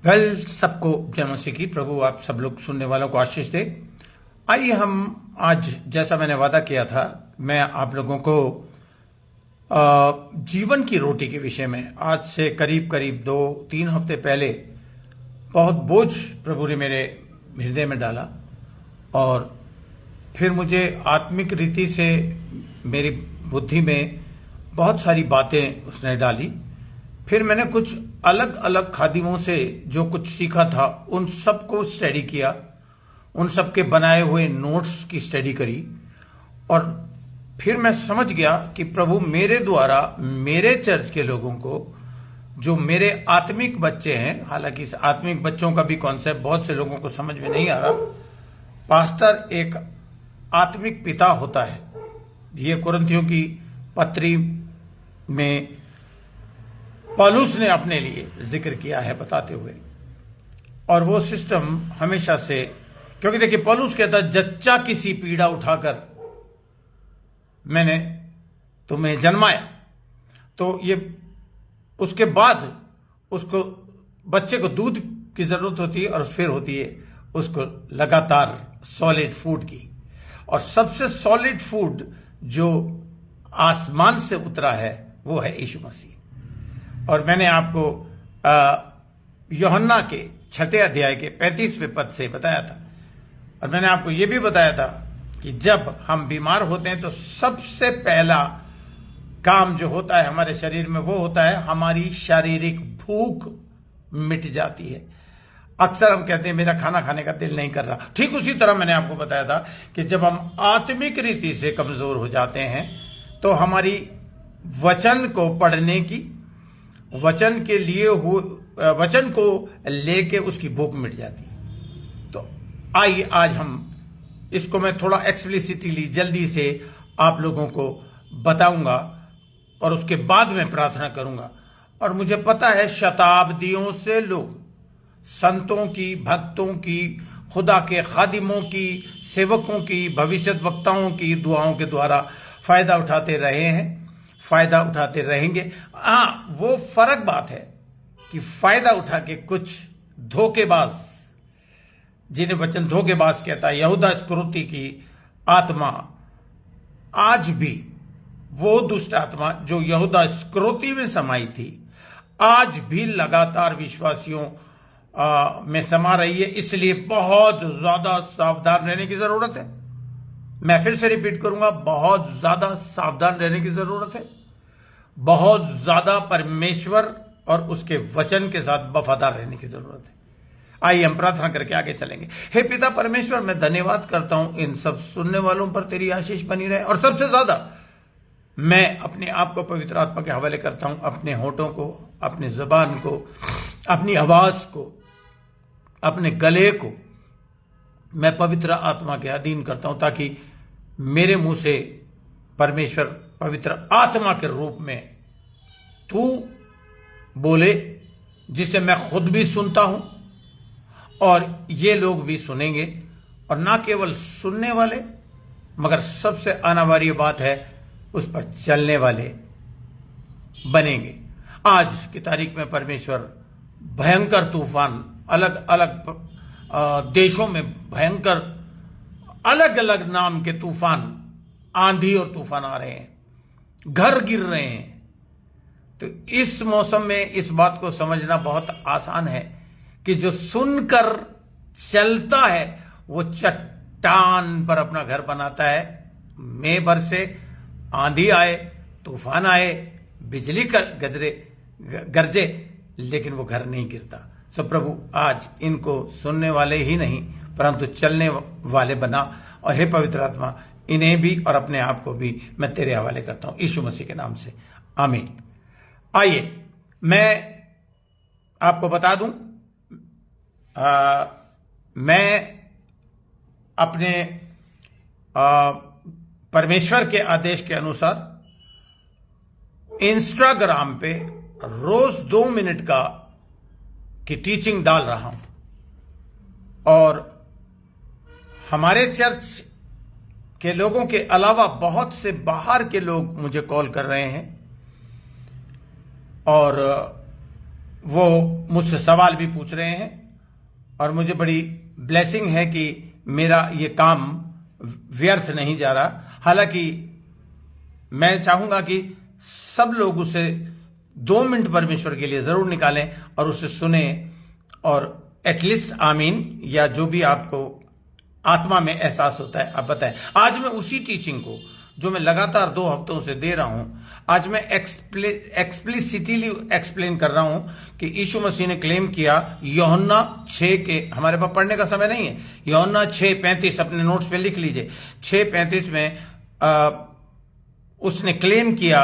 सबको जय मसीह की। प्रभु आप सब लोग सुनने वालों को आशीष दे। आइए हम आज, जैसा मैंने वादा किया था, मैं आप लोगों को जीवन की रोटी के विषय में आज से करीब करीब 2-3 हफ्ते पहले बहुत बोझ प्रभु ने मेरे हृदय में डाला और फिर मुझे आत्मिक रीति से मेरी बुद्धि में बहुत सारी बातें उसने डाली। फिर मैंने कुछ अलग अलग खादिमों से जो कुछ सीखा था उन सबको स्टडी किया, उन सब के बनाए हुए नोट्स की स्टडी करी और फिर मैं समझ गया कि प्रभु मेरे द्वारा मेरे चर्च के लोगों को, जो मेरे आत्मिक बच्चे हैं, हालांकि इस आत्मिक बच्चों का भी कॉन्सेप्ट बहुत से लोगों को समझ में नहीं आ रहा। पास्टर एक आत्मिक पिता होता है, ये कुरिन्थियों की पत्री में पौलुस ने अपने लिए जिक्र किया है बताते हुए। और वो सिस्टम हमेशा से, क्योंकि देखिए पौलुस कहता जच्चा किसी पीड़ा उठाकर मैंने तुम्हें जन्माया, तो ये उसके बाद उसको बच्चे को दूध की जरूरत होती है और फिर होती है उसको लगातार सॉलिड फूड की। और सबसे सॉलिड फूड जो आसमान से उतरा है वो है यीशु मसीह। और मैंने आपको यूहन्ना के 6 अध्याय के 35वें पद से बताया था। और मैंने आपको यह भी बताया था कि जब हम बीमार होते हैं तो सबसे पहला काम जो होता है हमारे शरीर में वो होता है हमारी शारीरिक भूख मिट जाती है। अक्सर हम कहते हैं मेरा खाना खाने का दिल नहीं कर रहा। ठीक उसी तरह मैंने आपको बताया था कि जब हम आत्मिक रीति से कमजोर हो जाते हैं तो हमारी वचन को पढ़ने की, वचन के लिए वचन को लेके उसकी भूख मिट जाती है। तो आइए आज हम इसको, मैं थोड़ा एक्सप्लिसिटली जल्दी से आप लोगों को बताऊंगा और उसके बाद में प्रार्थना करूंगा। और मुझे पता है शताब्दियों से लोग संतों की, भक्तों की, खुदा के खादिमों की, सेवकों की, भविष्यद्वक्ताओं की दुआओं के द्वारा फायदा उठाते रहे हैं, फायदा उठाते रहेंगे। हाँ, वो फर्क बात है कि फायदा उठा के कुछ धोखेबाज, जिन्हें वचन धोखेबाज कहता है, यहूदा इस्करियोती की आत्मा आज भी, वो दुष्ट आत्मा जो यहूदा इस्करियोती में समाई थी, आज भी लगातार विश्वासियों में समा रही है। इसलिए बहुत ज्यादा सावधान रहने की जरूरत है। मैं फिर से रिपीट करूंगा, बहुत ज्यादा सावधान रहने की जरूरत है। बहुत ज्यादा परमेश्वर और उसके वचन के साथ वफादार रहने की जरूरत है। आइए हम प्रार्थना करके आगे चलेंगे। हे पिता परमेश्वर, मैं धन्यवाद करता हूं इन सब सुनने वालों पर तेरी आशीष बनी रहे। और सबसे ज्यादा मैं अपने आप को पवित्र आत्मा के हवाले करता हूं, अपने होठों को, अपनी जुबान को, अपनी आवाज को, अपने गले को मैं पवित्र आत्मा के अधीन करता हूं, ताकि मेरे मुंह से परमेश्वर पवित्र आत्मा के रूप में तू बोले, जिसे मैं खुद भी सुनता हूं और ये लोग भी सुनेंगे। और ना केवल सुनने वाले, मगर सबसे अनिवार्य बात है उस पर चलने वाले बनेंगे। आज की तारीख में परमेश्वर भयंकर तूफान, अलग अलग देशों में भयंकर अलग अलग नाम के तूफान, आंधी और तूफान आ रहे हैं, घर गिर रहे हैं। तो इस मौसम में इस बात को समझना बहुत आसान है कि जो सुनकर चलता है वो चट्टान पर अपना घर बनाता है। मई भर से आंधी आए, तूफान आए, बिजली गरजे, लेकिन वो घर नहीं गिरता। सो प्रभु आज इनको सुनने वाले ही नहीं परंतु चलने वाले बना। और हे पवित्र आत्मा, इन्हें भी और अपने आप को भी मैं तेरे हवाले करता हूं, यीशु मसीह के नाम से, आमीन। आइए मैं आपको बता दूं, मैं अपने परमेश्वर के आदेश के अनुसार इंस्टाग्राम पे रोज 2 मिनट की टीचिंग डाल रहा हूं। और हमारे चर्च के लोगों के अलावा बहुत से बाहर के लोग मुझे कॉल कर रहे हैं और वो मुझसे सवाल भी पूछ रहे हैं और मुझे बड़ी ब्लेसिंग है कि मेरा ये काम व्यर्थ नहीं जा रहा। हालांकि मैं चाहूंगा कि सब लोग उसे 2 मिनट परमेश्वर के लिए जरूर निकालें और उसे सुने और एटलीस्ट आमीन या जो भी आपको आत्मा में एहसास होता है आप बताएं। आज मैं उसी टीचिंग को जो मैं लगातार 2 हफ्तों से दे रहा हूं, आज मैं एक्सप्लिसिटली एक्सप्लेन कर रहा हूं कि यीशु मसीह ने क्लेम किया यूहन्ना 6 के, हमारे पास पढ़ने का समय नहीं है, यूहन्ना 6:35 अपने नोट्स पे लिख लीजिए। 6:35 में उसने क्लेम किया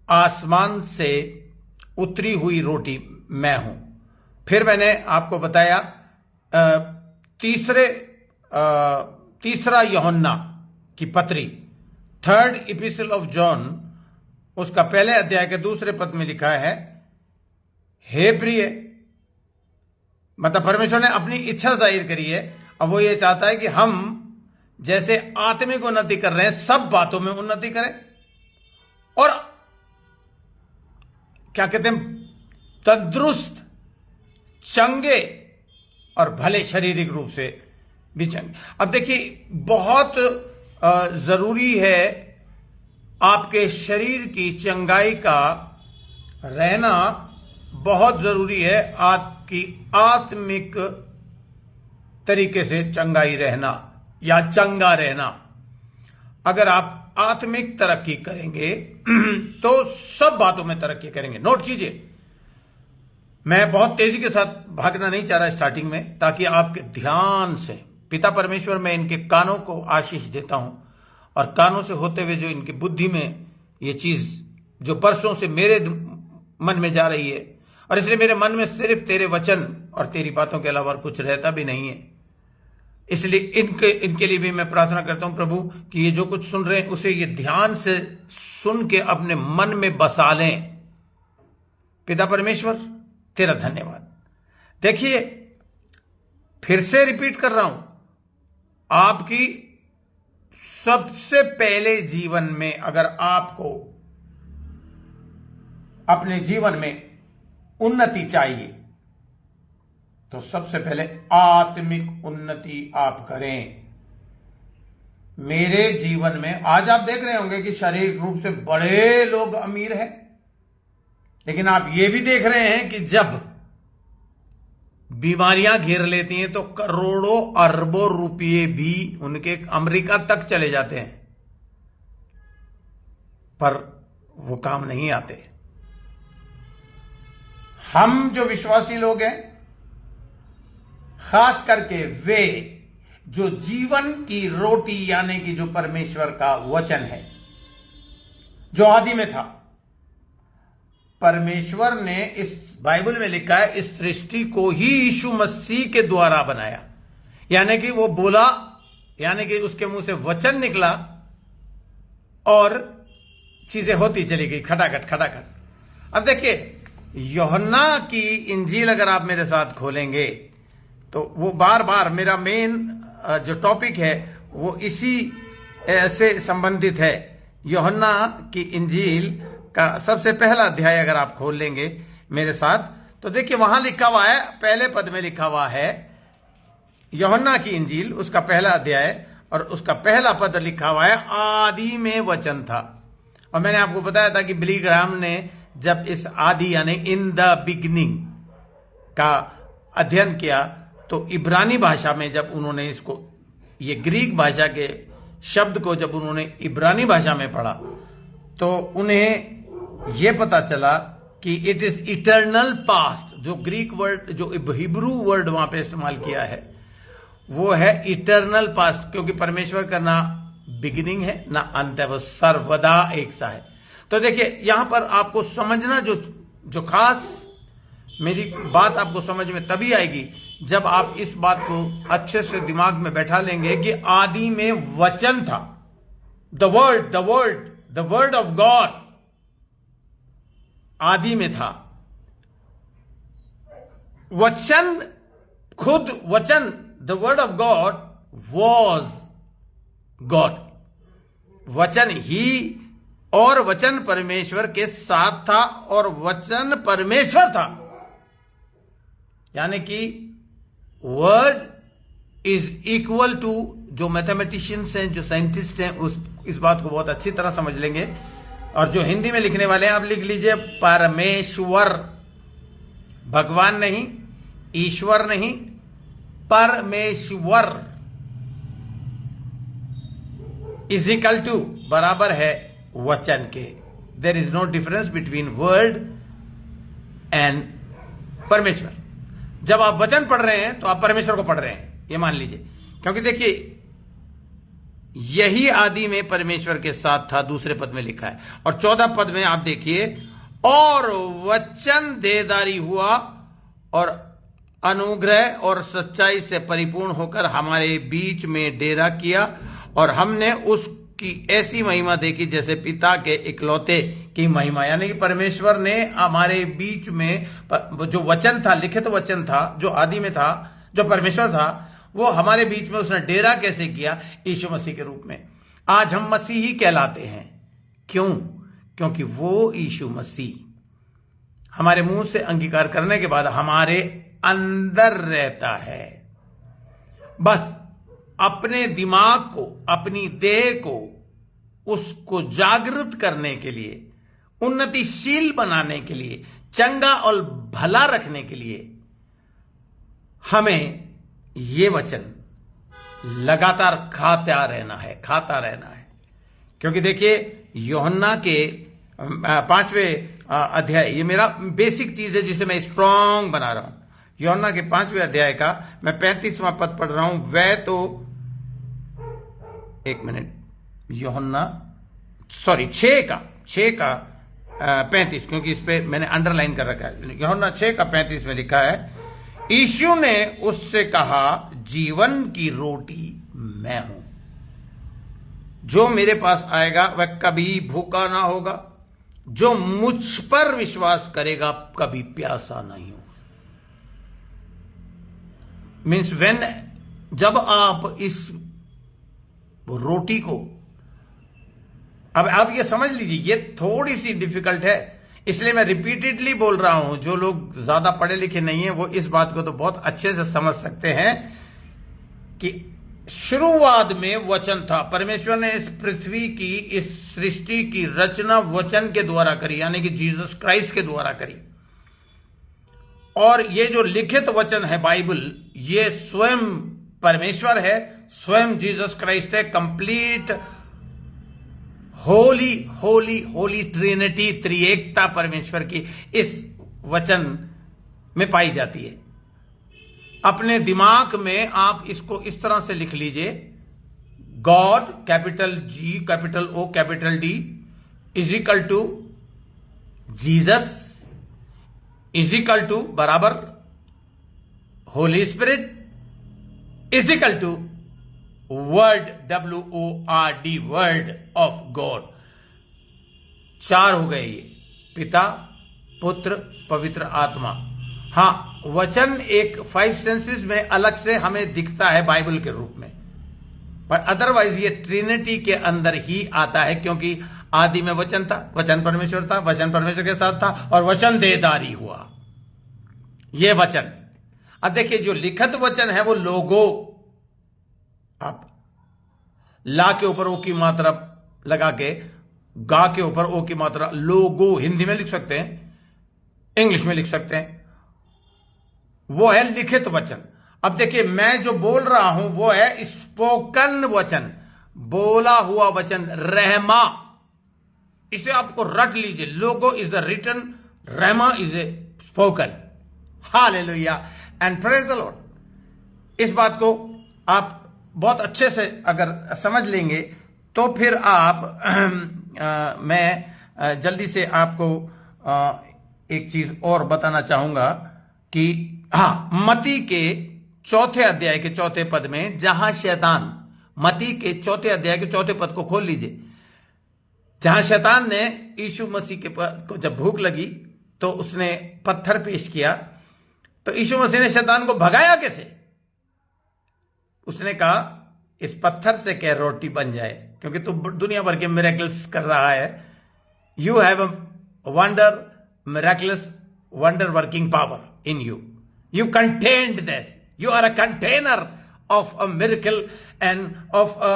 आसमान से उतरी हुई रोटी मैं हूं। फिर मैंने आपको बताया तीसरा यूहन्ना की पत्री, 3rd एपिस्टल ऑफ जॉन, उसका पहले अध्याय के 2 पद में लिखा है, हे प्रिय, मतलब परमेश्वर ने अपनी इच्छा जाहिर करी है। अब वो ये चाहता है कि हम जैसे आत्मिक उन्नति कर रहे हैं सब बातों में उन्नति करें और क्या कहते हैं, तंदुरुस्त, चंगे और भले शारीरिक रूप से भी चंगे। अब देखिए, बहुत जरूरी है आपके शरीर की चंगाई का रहना, बहुत जरूरी है आपकी आत्मिक तरीके से चंगाई रहना या चंगा रहना। अगर आप आत्मिक तरक्की करेंगे तो सब बातों में तरक्की करेंगे। नोट कीजिए, मैं बहुत तेजी के साथ भागना नहीं चाह रहा स्टार्टिंग में, ताकि आपके ध्यान से, पिता परमेश्वर, मैं इनके कानों को आशीष देता हूं और कानों से होते हुए जो इनकी बुद्धि में ये चीज जो बरसों से मेरे मन में जा रही है, और इसलिए मेरे मन में सिर्फ तेरे वचन और तेरी बातों के अलावा कुछ रहता भी नहीं है। इसलिए इनके लिए भी मैं प्रार्थना करता हूं प्रभु कि ये जो कुछ सुन रहे हैं उसे ये ध्यान से सुन के अपने मन में बसा लें। पिता परमेश्वर, तेरा धन्यवाद। देखिए, फिर से रिपीट कर रहा हूं, आपकी सबसे पहले जीवन में, अगर आपको अपने जीवन में उन्नति चाहिए तो सबसे पहले आत्मिक उन्नति आप करें। मेरे जीवन में आज आप देख रहे होंगे कि शारीरिक रूप से बड़े लोग अमीर हैं, लेकिन आप ये भी देख रहे हैं कि जब बीमारियां घेर लेती हैं तो करोड़ों अरबों रुपये भी उनके अमेरिका तक चले जाते हैं, पर वो काम नहीं आते। हम जो विश्वासी लोग हैं, खास करके वे जो जीवन की रोटी यानी कि जो परमेश्वर का वचन है, जो आदि में था, परमेश्वर ने इस बाइबल में लिखा है इस सृष्टि को ही यीशु मसीह के द्वारा बनाया, यानी कि वो बोला, यानी कि उसके मुंह से वचन निकला और चीजें होती चली गई खटाखट खटाखट। अब देखिए, यूहन्ना की इंजील अगर आप मेरे साथ खोलेंगे तो वो बार बार मेरा मेन जो टॉपिक है वो इसी से संबंधित है। यूहन्ना की इंजील का सबसे पहला अध्याय अगर आप खोल लेंगे मेरे साथ तो देखिए, वहां लिखा हुआ है, पहले पद में लिखा हुआ है यूहन्ना की इंजील, उसका पहला अध्याय और उसका पहला पद लिखा हुआ है, आदि में वचन था। और मैंने आपको बताया था कि बिली ग्राहम ने जब इस आदि यानी इन द बिगिनिंग का अध्ययन किया तो इब्रानी भाषा में जब उन्होंने इसको, ये ग्रीक भाषा के शब्द को जब उन्होंने इब्रानी भाषा में पढ़ा तो उन्हें यह पता चला कि इट इज इटर्नल पास्ट। जो ग्रीक वर्ड, जो हिब्रू वर्ड वहां पे इस्तेमाल किया है वो है इटर्नल पास्ट, क्योंकि परमेश्वर का ना बिगिनिंग है ना अंत है, वो सर्वदा एक सा है। तो देखिए, यहां पर आपको समझना जो खास मेरी बात आपको समझ में तभी आएगी जब आप इस बात को अच्छे से दिमाग में बैठा लेंगे कि आदि में वचन था। द वर्ड ऑफ गॉड आदि में था। वचन, खुद वचन, the word of God was God. वचन ही, और वचन परमेश्वर के साथ था और वचन परमेश्वर था। यानी कि वर्ड इज इक्वल टू, जो मैथमेटिशियंस हैं, जो साइंटिस्ट हैं, इस बात को बहुत अच्छी तरह समझ लेंगे। और जो हिंदी में लिखने वाले हैं, आप लिख लीजिए परमेश्वर, भगवान नहीं, ईश्वर नहीं, परमेश्वर इज इक्वल टू, बराबर है वचन के। There is no difference between word and परमेश्वर। जब आप वचन पढ़ रहे हैं तो आप परमेश्वर को पढ़ रहे हैं, ये मान लीजिए। क्योंकि देखिए, यही आदि में परमेश्वर के साथ था, दूसरे पद में लिखा है। और 14 पद में आप देखिए, और वचन देहधारी हुआ और अनुग्रह और सच्चाई से परिपूर्ण होकर हमारे बीच में डेरा किया, और हमने उसकी ऐसी महिमा देखी जैसे पिता के इकलौते की महिमा। यानी कि परमेश्वर ने हमारे बीच में, जो वचन था, लिखित वचन था, जो आदि में था, जो परमेश्वर था, वो हमारे बीच में उसने डेरा कैसे किया? यीशु मसीह के रूप में। आज हम मसीही कहलाते हैं। क्यों? क्योंकि वो यीशु मसीह हमारे मुंह से अंगीकार करने के बाद हमारे अंदर रहता है। बस अपने दिमाग को, अपनी देह को, उसको जागृत करने के लिए, उन्नतिशील बनाने के लिए, चंगा और भला रखने के लिए हमें ये वचन लगातार खाता रहना है। क्योंकि देखिए, यूहन्ना के 5वें अध्याय, ये मेरा बेसिक चीज है जिसे मैं स्ट्रांग बना रहा हूं। यूहन्ना के 5वें अध्याय का मैं 35वां पद पढ़ रहा हूं। वह तो, एक मिनट, यूहन्ना 6 का 35, क्योंकि इस पे मैंने अंडरलाइन कर रखा है। यूहन्ना 6 का 35 में लिखा है, यीशु ने उससे कहा, जीवन की रोटी मैं हूं, जो मेरे पास आएगा वह कभी भूखा ना होगा, जो मुझ पर विश्वास करेगा कभी प्यासा नहीं होगा। मीन्स जब आप इस रोटी को, अब आप ये समझ लीजिए, ये थोड़ी सी डिफिकल्ट है, इसलिए मैं रिपीटेडली बोल रहा हूं। जो लोग ज्यादा पढ़े लिखे नहीं है वो इस बात को तो बहुत अच्छे से समझ सकते हैं कि शुरुआत में वचन था। परमेश्वर ने इस पृथ्वी की, इस सृष्टि की रचना वचन के द्वारा करी, यानी कि जीसस क्राइस्ट के द्वारा करी। और ये जो लिखित वचन है बाइबल, ये स्वयं परमेश्वर है, स्वयं जीसस क्राइस्ट है। कंप्लीट होली होली होली ट्रिनिटी, त्रिएकता परमेश्वर की इस वचन में पाई जाती है। अपने दिमाग में आप इसको इस तरह से लिख लीजिए, God, capital G, capital O, capital D, is equal to Jesus, is equal to बराबर Holy Spirit, is equal to word, WORD, word of God. 4 हो गए ये, पिता, पुत्र, पवित्र आत्मा। हाँ, वचन एक 5 सेंसेस में अलग से हमें दिखता है बाइबल के रूप में, पर अदरवाइज ये ट्रिनिटी के अंदर ही आता है। क्योंकि आदि में वचन था, वचन परमेश्वर था, वचन परमेश्वर के साथ था, और वचन देहधारी हुआ। ये वचन, अब देखिए, जो लिखित वचन है वो लोगो, आप ला के ऊपर ओ की मात्रा लगा के, गा के ऊपर ओ की मात्रा, लोगो हिंदी में लिख सकते हैं, इंग्लिश में लिख सकते हैं, वो है लिखित वचन। अब देखिए, मैं जो बोल रहा हूं वो है स्पोकन वचन, बोला हुआ वचन, रहमा। इसे आपको रट लीजिए, logos is the written, rhema is a spoken. Hallelujah and praise the lord. इस बात को आप बहुत अच्छे से अगर समझ लेंगे तो फिर आप मैं जल्दी से आपको एक चीज और बताना चाहूंगा कि मती के 4 अध्याय के 4 पद में, जहां शैतान, मती के 4 अध्याय के 4 पद को खोल लीजिए, जहां शैतान ने यीशु मसीह के को जब भूख लगी तो उसने पत्थर पेश किया, तो यीशु मसीह ने शैतान को भगाया कैसे? उसने कहा, इस पत्थर से क्या रोटी बन जाए, क्योंकि तू दुनिया भर के मिरेकल्स कर रहा है। You have a wonder, miracles, wonder working power in you. You contained this. You are a container of a miracle and of a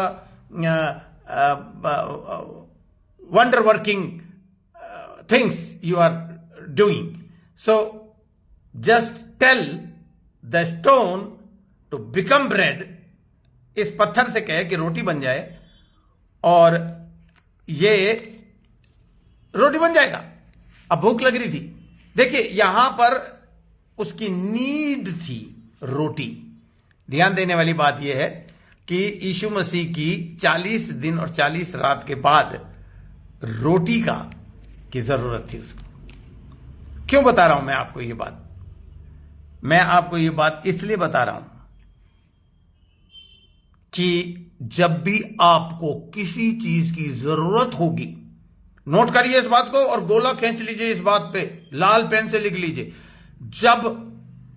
wonder working things you are doing. So just tell the stone to become bread. इस पत्थर से कहे कि रोटी बन जाए, और ये रोटी बन जाएगा. अब भूख लग रही थी. देखिए यहां पर उसकी नीड थी रोटी. ध्यान देने वाली बात यह है कि यीशु मसीह की 40 दिन और 40 रात के बाद रोटी की जरूरत थी उसको. क्यों बता रहा हूं मैं आपको ये बात? मैं आपको ये बात इसलिए बता रहा हूं कि जब भी आपको किसी चीज की जरूरत होगी, नोट करिए इस बात को और गोला खींच लीजिए इस बात पे, लाल पेन से लिख लीजिए. जब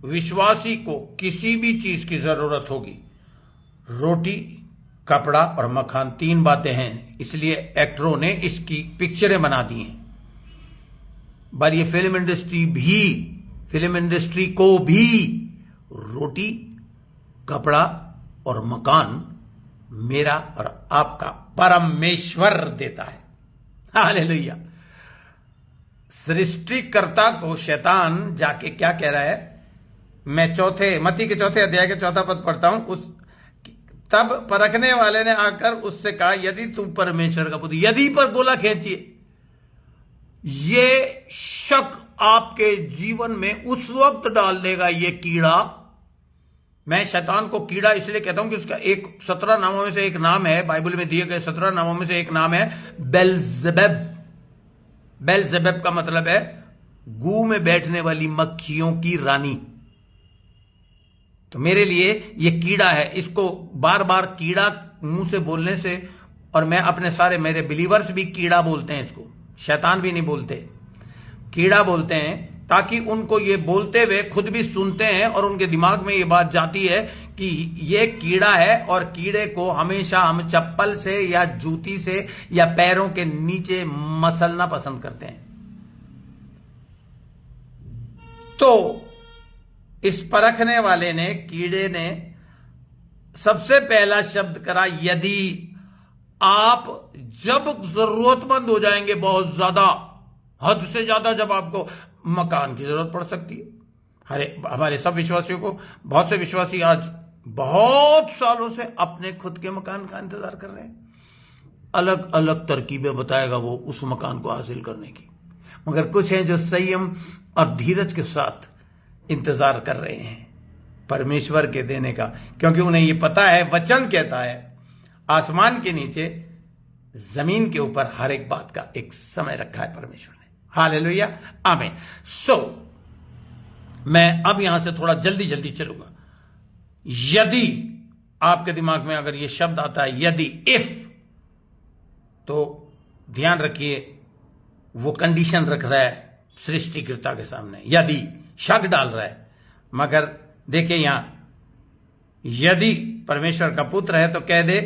विश्वासी को किसी भी चीज की जरूरत होगी, रोटी, कपड़ा और मकान, 3 बातें हैं. इसलिए एक्टरों ने इसकी पिक्चरें बना दी हैं. पर ये फिल्म इंडस्ट्री को भी रोटी, कपड़ा और मकान मेरा और आपका परमेश्वर देता है. हालेलुया. सृष्टिकर्ता को शैतान जाके क्या कह रहा है? मैं मत्ती के 4 अध्याय के 4 पद पढ़ता हूं. तब परखने वाले ने आकर उससे कहा, यदि तू परमेश्वर का पुत्र, यदि पर गोला खींचिए. ये शक आपके जीवन में उस वक्त डाल देगा ये कीड़ा. मैं शैतान को कीड़ा इसलिए कहता हूं कि उसका 17 नामों में से एक नाम है, बाइबल में दिए गए 17 नामों में से एक नाम है बेल्जेबब. बेल्जेबब का मतलब है गू में बैठने वाली मक्खियों की रानी. तो मेरे लिए ये कीड़ा है. इसको बार बार कीड़ा मुंह से बोलने से, और मैं अपने सारे मेरे बिलीवर्स भी कीड़ा बोलते हैं इसको, शैतान भी नहीं बोलते, कीड़ा बोलते हैं, ताकि उनको ये बोलते हुए खुद भी सुनते हैं और उनके दिमाग में ये बात जाती है कि ये कीड़ा है, और कीड़े को हमेशा हम चप्पल से या जूती से या पैरों के नीचे मसलना पसंद करते हैं. तो इस परखने वाले ने, कीड़े ने सबसे पहला शब्द करा, यदि. आप जब जरूरतमंद हो जाएंगे, बहुत ज्यादा, हद से ज्यादा, जब आपको मकान की जरूरत पड़ सकती है. हमारे सब विश्वासियों को, बहुत से विश्वासी आज बहुत सालों से अपने खुद के मकान का इंतजार कर रहे हैं. अलग अलग तरकीबें बताएगा वो उस मकान को हासिल करने की. मगर कुछ हैं जो संयम और धीरज के साथ इंतजार कर रहे हैं परमेश्वर के देने का, क्योंकि उन्हें ये पता है, वचन कहता है आसमान के नीचे, जमीन के ऊपर हर एक बात का एक समय रखा है परमेश्वर ने. हालेलुया, आमीन. सो मैं अब यहां से थोड़ा जल्दी चलूंगा. यदि आपके दिमाग में अगर यह शब्द आता है यदि, इफ, तो ध्यान रखिए वो कंडीशन रख रहा है सृष्टिकर्ता के सामने. यदि शक डाल रहा है. मगर देखिए यहां, यदि परमेश्वर का पुत्र है तो कह दे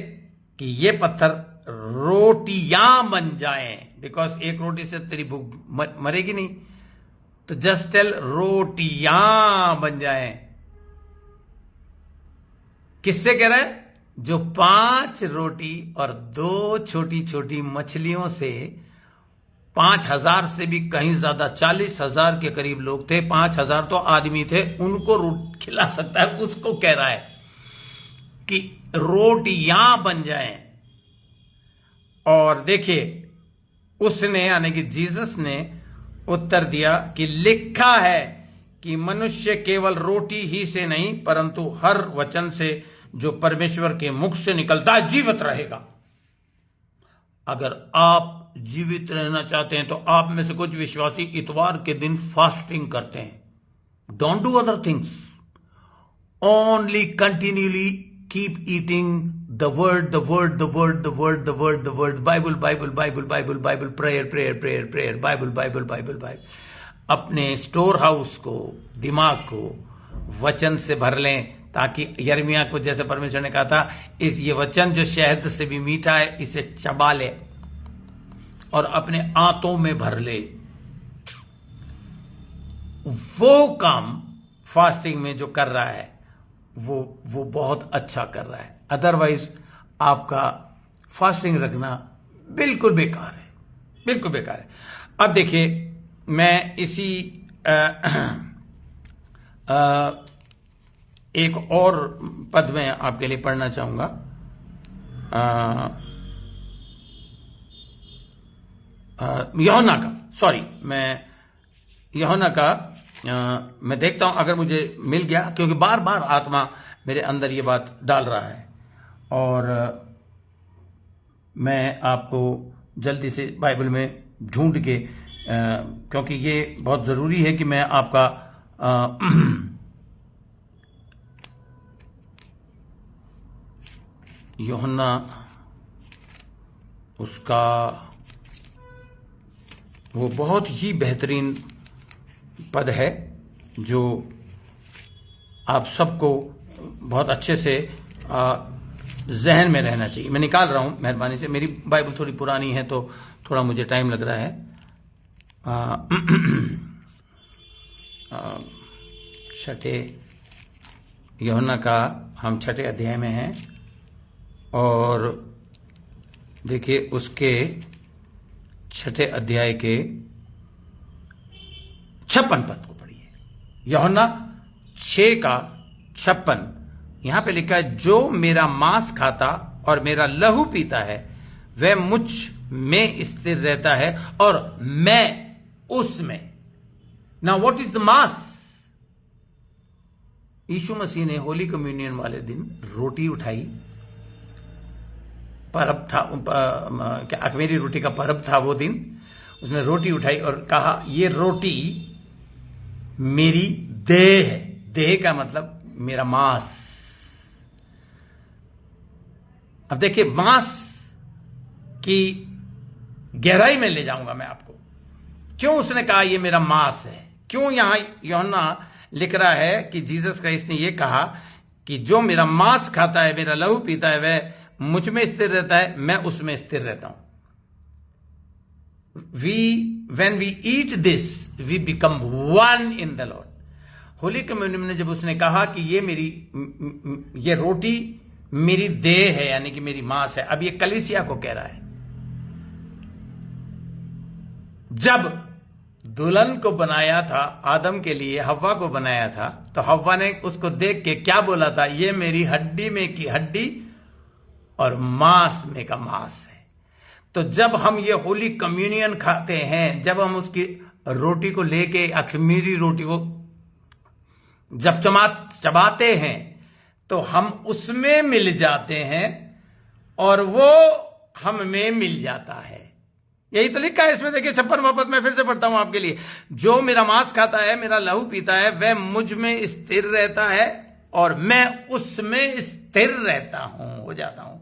कि ये पत्थर रोटियां बन जाएं. बिकॉज एक रोटी से तेरी भूख मरेगी नहीं. तो जस्ट टेल रोटियां बन जाएं. किससे कह रहा है? जो 5 रोटी और 2 छोटी छोटी मछलियों से 5,000 से भी कहीं ज्यादा, 40,000 के करीब लोग थे, 5,000 तो आदमी थे, उनको रोटी खिला सकता है. उसको कह रहा है कि रोटियां बन जाएं. और देखिए उसने, यानी कि जीसस ने उत्तर दिया कि लिखा है कि मनुष्य केवल रोटी ही से नहीं परंतु हर वचन से जो परमेश्वर के मुख से निकलता है जीवित रहेगा. अगर आप जीवित रहना चाहते हैं तो आप में से कुछ विश्वासी इतवार के दिन फास्टिंग करते हैं. Don't do other things, only continually keep eating the word, Bible, prayer, Bible. अपने स्टोर हाउस को, दिमाग को वचन से भर लें, ताकि यर्मिया को जैसे परमेश्वर ने कहा था, ये वचन जो शहद से भी मीठा है, इसे चबा ले और अपने आंतों में भर ले. वो काम फास्टिंग में जो कर रहा है वो बहुत अच्छा कर रहा है। अदरवाइज आपका फास्टिंग रखना बिल्कुल बेकार है, बिल्कुल बेकार है। अब देखिए, मैं इसी एक और पद में आपके लिए पढ़ना चाहूंगा। यूहन्ना का, सॉरी, मैं यूहन्ना का मैं देखता हूं अगर मुझे मिल गया, क्योंकि बार बार आत्मा मेरे अंदर ये बात डाल रहा है और मैं आपको जल्दी से बाइबल में ढूंढ के, क्योंकि ये बहुत जरूरी है कि मैं आपका यूहन्ना उसका वो बहुत ही बेहतरीन पद है जो आप सबको बहुत अच्छे से जहन में रहना चाहिए। मैं निकाल रहा हूं मेहरबानी से, मेरी बाइबल थोड़ी पुरानी है तो थोड़ा मुझे टाइम लग रहा है। छठे यूहन्ना का हम छठे अध्याय में हैं और देखिए उसके छठे अध्याय के 56 पद को पढ़िए। यूहन्ना 6 का 56 यहां पे लिखा है, जो मेरा मांस खाता और मेरा लहू पीता है वह मुझ में स्थिर रहता है और मैं उसमें। Now what is the mass? यीशु मसीह ने होली कम्युनियन वाले दिन रोटी उठाई, परब था, क्या अखमीरी रोटी का परब था वो दिन। उसने रोटी उठाई और कहा, ये रोटी मेरी देह है। देह का मतलब मेरा मांस। अब देखिए, मांस की गहराई में ले जाऊंगा मैं आपको। क्यों उसने कहा ये मेरा मांस है? क्यों यहां यूहन्ना लिख रहा है कि जीसस क्राइस्ट ने यह कहा कि जो मेरा मांस खाता है, मेरा लहू पीता है, वह मुझ में स्थिर रहता है, मैं उसमें स्थिर रहता हूं। when we eat this, we become one in the Lord. Holy communion में जब उसने कहा कि ये रोटी मेरी देह है, यानी कि मेरी मांस है, अब ये कलीसिया को कह रहा है। जब दुल्हन को बनाया था, आदम के लिए हव्वा को बनाया था, तो हव्वा ने उसको देख के क्या बोला था? ये मेरी हड्डी में की हड्डी और मांस में का मांस है। तो जब हम ये होली कम्युनियन खाते हैं, जब हम उसकी रोटी को लेके, अखमीरी रोटी को जब चबाते हैं, तो हम उसमें मिल जाते हैं और वो हम में मिल जाता है। यही तो लिखा है इसमें, देखिए 56वां पद में फिर से पढ़ता हूं आपके लिए। जो मेरा मांस खाता है, मेरा लहू पीता है, वह मुझ में स्थिर रहता है और मैं उसमें स्थिर रहता हूं, हो जाता हूं।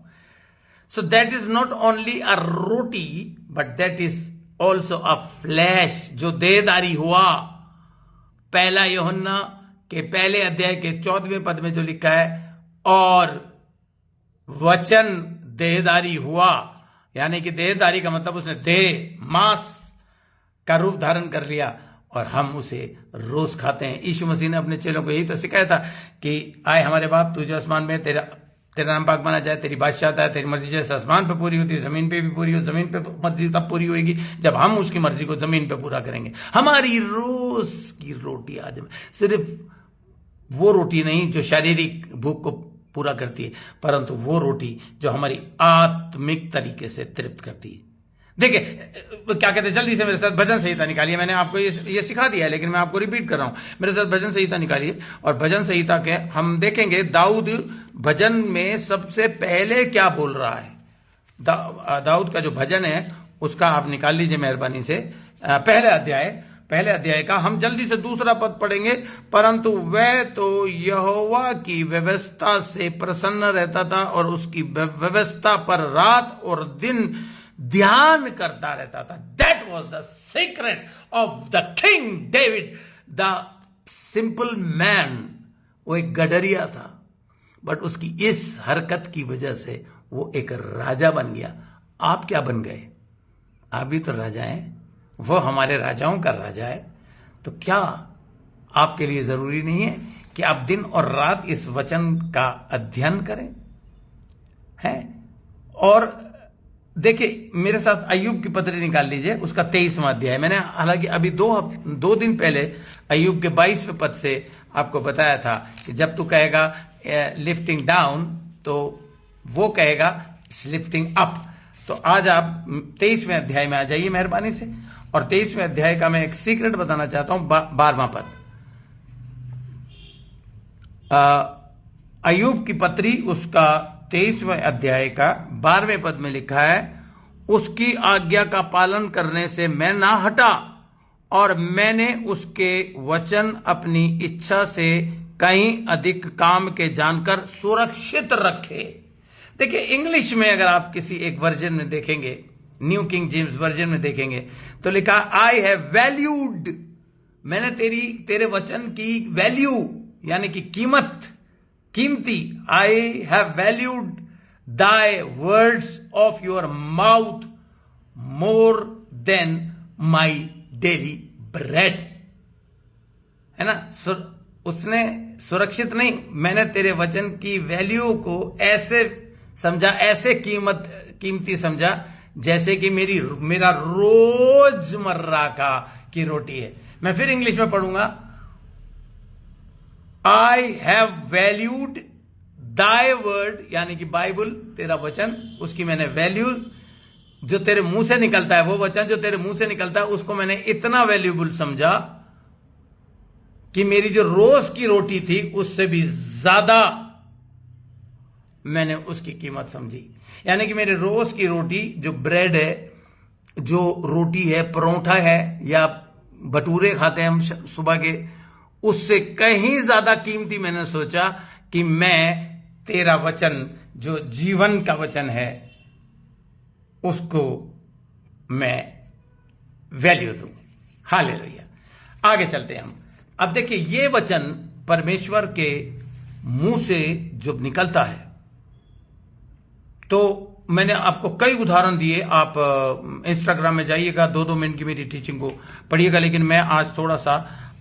So that is not only a roti, but that is also a flash, जो देहधारी हुआ। पहला यूहन्ना के पहले अध्याय के 14वें पद में जो लिखा है, और वचन देहधारी हुआ, यानी कि देहधारी का मतलब उसने देह, मांस का रूप धारण कर लिया और हम उसे रोज खाते हैं। यीशु मसीह ने अपने चेलों को यही तो सिखाया था कि आए हमारे बाप, तू जो आसमान में, तेरा नाम पाक माना जाए, तेरी बादशाहता है, तेरी मर्जी जैसे आसमान पे पूरी होती है, जमीन पे भी पूरी हो। जमीन पे मर्जी तब पूरी होगी जब हम उसकी मर्जी को जमीन पे पूरा करेंगे। हमारी रोज की रोटी आज में सिर्फ वो रोटी नहीं जो शारीरिक भूख को पूरा करती है, परंतु वो रोटी जो हमारी आत्मिक तरीके से तृप्त करती है। देखिए क्या कहते हैं, जल्दी से मेरे साथ भजन संहिता निकालिए। मैंने आपको ये सिखा दिया है, लेकिन मैं आपको रिपीट कर रहा हूं। मेरे साथ भजन संहिता निकालिए और भजन संहिता के हम देखेंगे दाऊद भजन में सबसे पहले क्या बोल रहा है। दाऊद का जो भजन है उसका आप निकाल लीजिए मेहरबानी से। पहले अध्याय का हम जल्दी से दूसरा पद पढ़ेंगे। परंतु वह तो यहोवा की व्यवस्था से प्रसन्न रहता था और उसकी व्यवस्था पर रात और दिन ध्यान करता रहता था। That was the secret of the king David, the simple man. वो एक गडरिया था, बट उसकी इस हरकत की वजह से वो एक राजा बन गया। आप क्या बन गए? आप भी तो राजा हैं। वो हमारे राजाओं का राजा है। तो क्या आपके लिए जरूरी नहीं है कि आप दिन और रात इस वचन का अध्ययन करें? है? और देखिए, मेरे साथ अय्यूब की पत्री निकाल लीजिए, उसका 23वां अध्याय। मैंने हालांकि अभी दो दिन पहले अय्यूब के 22वें पद से आपको बताया था कि जब तू कहेगा लिफ्टिंग डाउन तो वो कहेगा लिफ्टिंग अप। तो आज आप 23वें अध्याय में आ जाइए मेहरबानी से, और 23वें अध्याय का मैं एक सीक्रेट बताना चाहता हूं। 12वां पद, अय्यूब की पत्री उसका 23वें अध्याय का 12वें पद में लिखा है, उसकी आज्ञा का पालन करने से मैं ना हटा और मैंने उसके वचन अपनी इच्छा से कहीं अधिक काम के जानकर सुरक्षित रखे। देखिए, इंग्लिश में अगर आप किसी एक वर्जन में देखेंगे, न्यू किंग जेम्स वर्जन में देखेंगे तो लिखा, आई हैव वैल्यूड, मैंने तेरे वचन की वैल्यू यानी कि कीमती, I have valued thy words of your mouth more than my daily bread. है ना? उसने सुरक्षित नहीं, मैंने तेरे वचन की वैल्यू को ऐसे समझा, ऐसे कीमती समझा जैसे कि मेरा रोजमर्रा की रोटी है। मैं फिर इंग्लिश में पढ़ूंगा, I have valued Dai word यानी कि बाइबल, तेरा वचन, उसकी मैंने वैल्यू, जो तेरे मुंह से निकलता है, वो वचन जो तेरे मुंह से निकलता है उसको मैंने इतना वैल्यूबल समझा कि मेरी जो रोज की रोटी थी उससे भी ज्यादा मैंने उसकी कीमत समझी। यानी कि मेरे रोज की रोटी जो ब्रेड है, जो रोटी है, परोठा है या भटूरे खाते हैं हम सुबह के, उससे कहीं ज्यादा कीमती मैंने सोचा कि मैं तेरा वचन जो जीवन का वचन है उसको मैं वैल्यू दूं। हालेलुया। आगे चलते हैं हम। अब देखिए, ये वचन परमेश्वर के मुंह से जब निकलता है तो मैंने आपको कई उदाहरण दिए। आप इंस्टाग्राम में जाइएगा, 2-2 मिनट की मेरी टीचिंग को पढ़िएगा, लेकिन मैं आज थोड़ा सा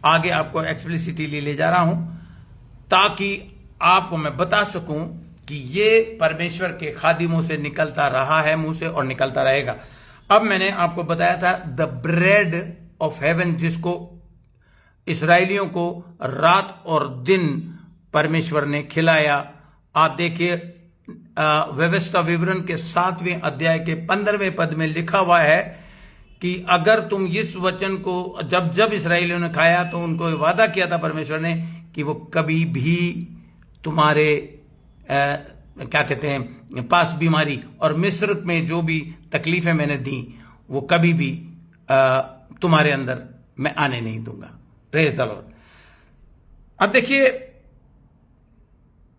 आगे आपको एक्सप्लिसिटली ले जा रहा हूं ताकि आपको मैं बता सकूं कि ये परमेश्वर के खादिमों से निकलता रहा है मुंह से और निकलता रहेगा। अब मैंने आपको बताया था द ब्रेड ऑफ हेवन, जिसको इस्राएलियों को रात और दिन परमेश्वर ने खिलाया। आप देखिए, व्यवस्था विवरण के 7वें अध्याय के 15वें पद में लिखा हुआ है कि अगर तुम इस वचन को जब इस्राएलियों ने खाया तो उनको वादा किया था परमेश्वर ने कि वो कभी भी तुम्हारे क्या कहते हैं पास बीमारी और मिस्र में जो भी तकलीफें मैंने दी वो कभी भी तुम्हारे अंदर मैं आने नहीं दूंगा। Praise the Lord. अब देखिए,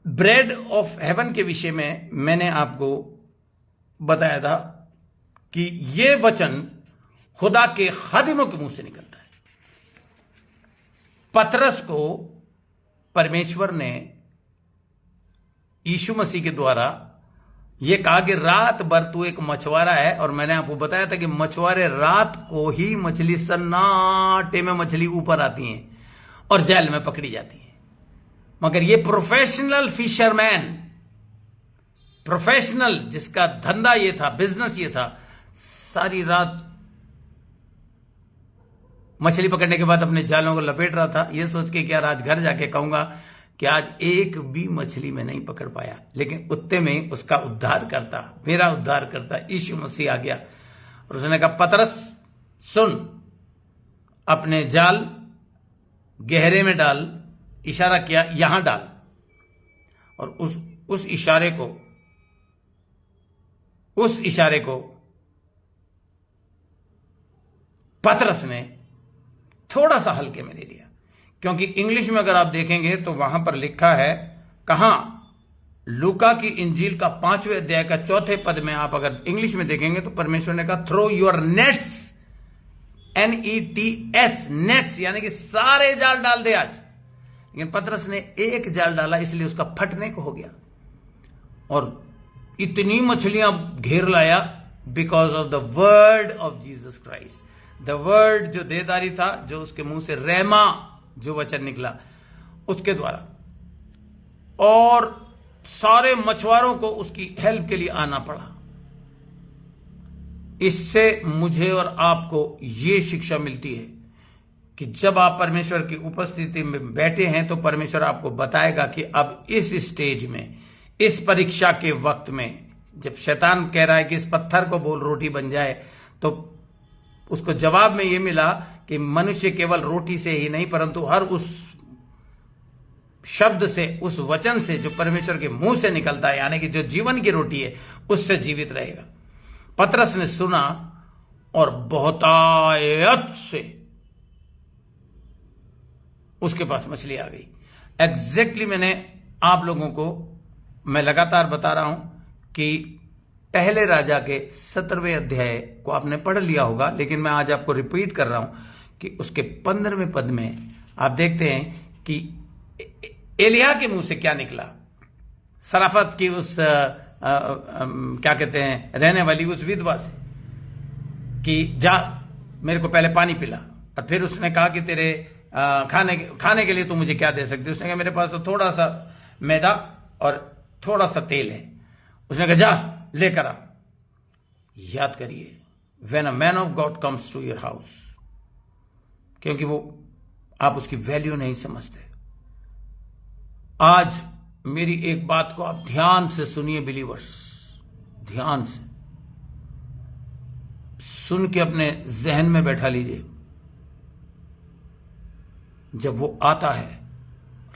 ब्रेड ऑफ हेवन के विषय में मैंने आपको बताया था कि यह वचन खुदा के खादिमों के मुंह से निकलता है। पतरस को परमेश्वर ने यीशु मसीह के द्वारा यह कहा कि रात भर तू एक मछुआरा है, और मैंने आपको बताया था कि मछुआरे रात को ही मछली, सन्नाटे में मछली ऊपर आती हैं और जेल में पकड़ी जाती हैं। मगर ये प्रोफेशनल फिशरमैन, प्रोफेशनल जिसका धंधा ये था, बिजनेस ये था, सारी रात मछली पकड़ने के बाद अपने जालों को लपेट रहा था, ये सोच के कि यार आज घर जाके कहूंगा कि आज एक भी मछली में नहीं पकड़ पाया। लेकिन उत्ते में उसका उद्धार करता, मेरा उद्धार करता यीशु मसीह आ गया और उसने कहा, पतरस सुन, अपने जाल गहरे में डाल, इशारा किया यहां डाल, और उस इशारे को पतरस ने थोड़ा सा हल्के में ले लिया, क्योंकि इंग्लिश में अगर आप देखेंगे तो वहां पर लिखा है, कहां, लूका की इंजील का 5वें अध्याय का 4थे पद में आप अगर इंग्लिश में देखेंगे तो परमेश्वर ने कहा, throw your nets, NETS, nets, यानी कि सारे जाल डाल दे आज। लेकिन पतरस ने एक जाल डाला, इसलिए उसका फटने को हो गया और इतनी मछलियां घेर लाया, because of the word of Jesus Christ. The word जो देदारी था, जो उसके मुंह से रहमा जो वचन निकला उसके द्वारा, और सारे मछुआरों को उसकी हेल्प के लिए आना पड़ा। इससे मुझे और आपको ये शिक्षा मिलती है कि जब आप परमेश्वर की उपस्थिति में बैठे हैं तो परमेश्वर आपको बताएगा कि अब इस स्टेज में, इस परीक्षा के वक्त में, जब शैतान कह रहा है कि इस पत्थर को बोल रोटी बन जाए, तो उसको जवाब में यह मिला कि मनुष्य केवल रोटी से ही नहीं परंतु हर उस शब्द से, उस वचन से जो परमेश्वर के मुंह से निकलता है, यानी कि जो जीवन की रोटी है, उससे जीवित रहेगा। पतरस ने सुना और बहुतायत से उसके पास मछली आ गई। एग्जैक्टली मैंने आप लोगों को, मैं लगातार बता रहा हूं कि पहले राजा के 17वें अध्याय को आपने पढ़ लिया होगा, लेकिन मैं आज आपको रिपीट कर रहा हूं कि उसके 15वें पद में आप देखते हैं कि एलिया के मुंह से क्या निकला। सराफत की उस क्या कहते हैं, रहने वाली उस विधवा से, कि जा मेरे को पहले पानी पिला, और फिर उसने कहा कि तेरे खाने के लिए तू मुझे क्या दे सकती है। उसने कहा मेरे पास तो थोड़ा सा मैदा और थोड़ा सा तेल है। उसने कहा जा लेकर आ। याद करिए, when a man of God comes to your house, क्योंकि वो आप उसकी वैल्यू नहीं समझते। आज मेरी एक बात को आप ध्यान से सुनिए बिलीवर्स, ध्यान से सुन के अपने जहन में बैठा लीजिए। जब वो आता है,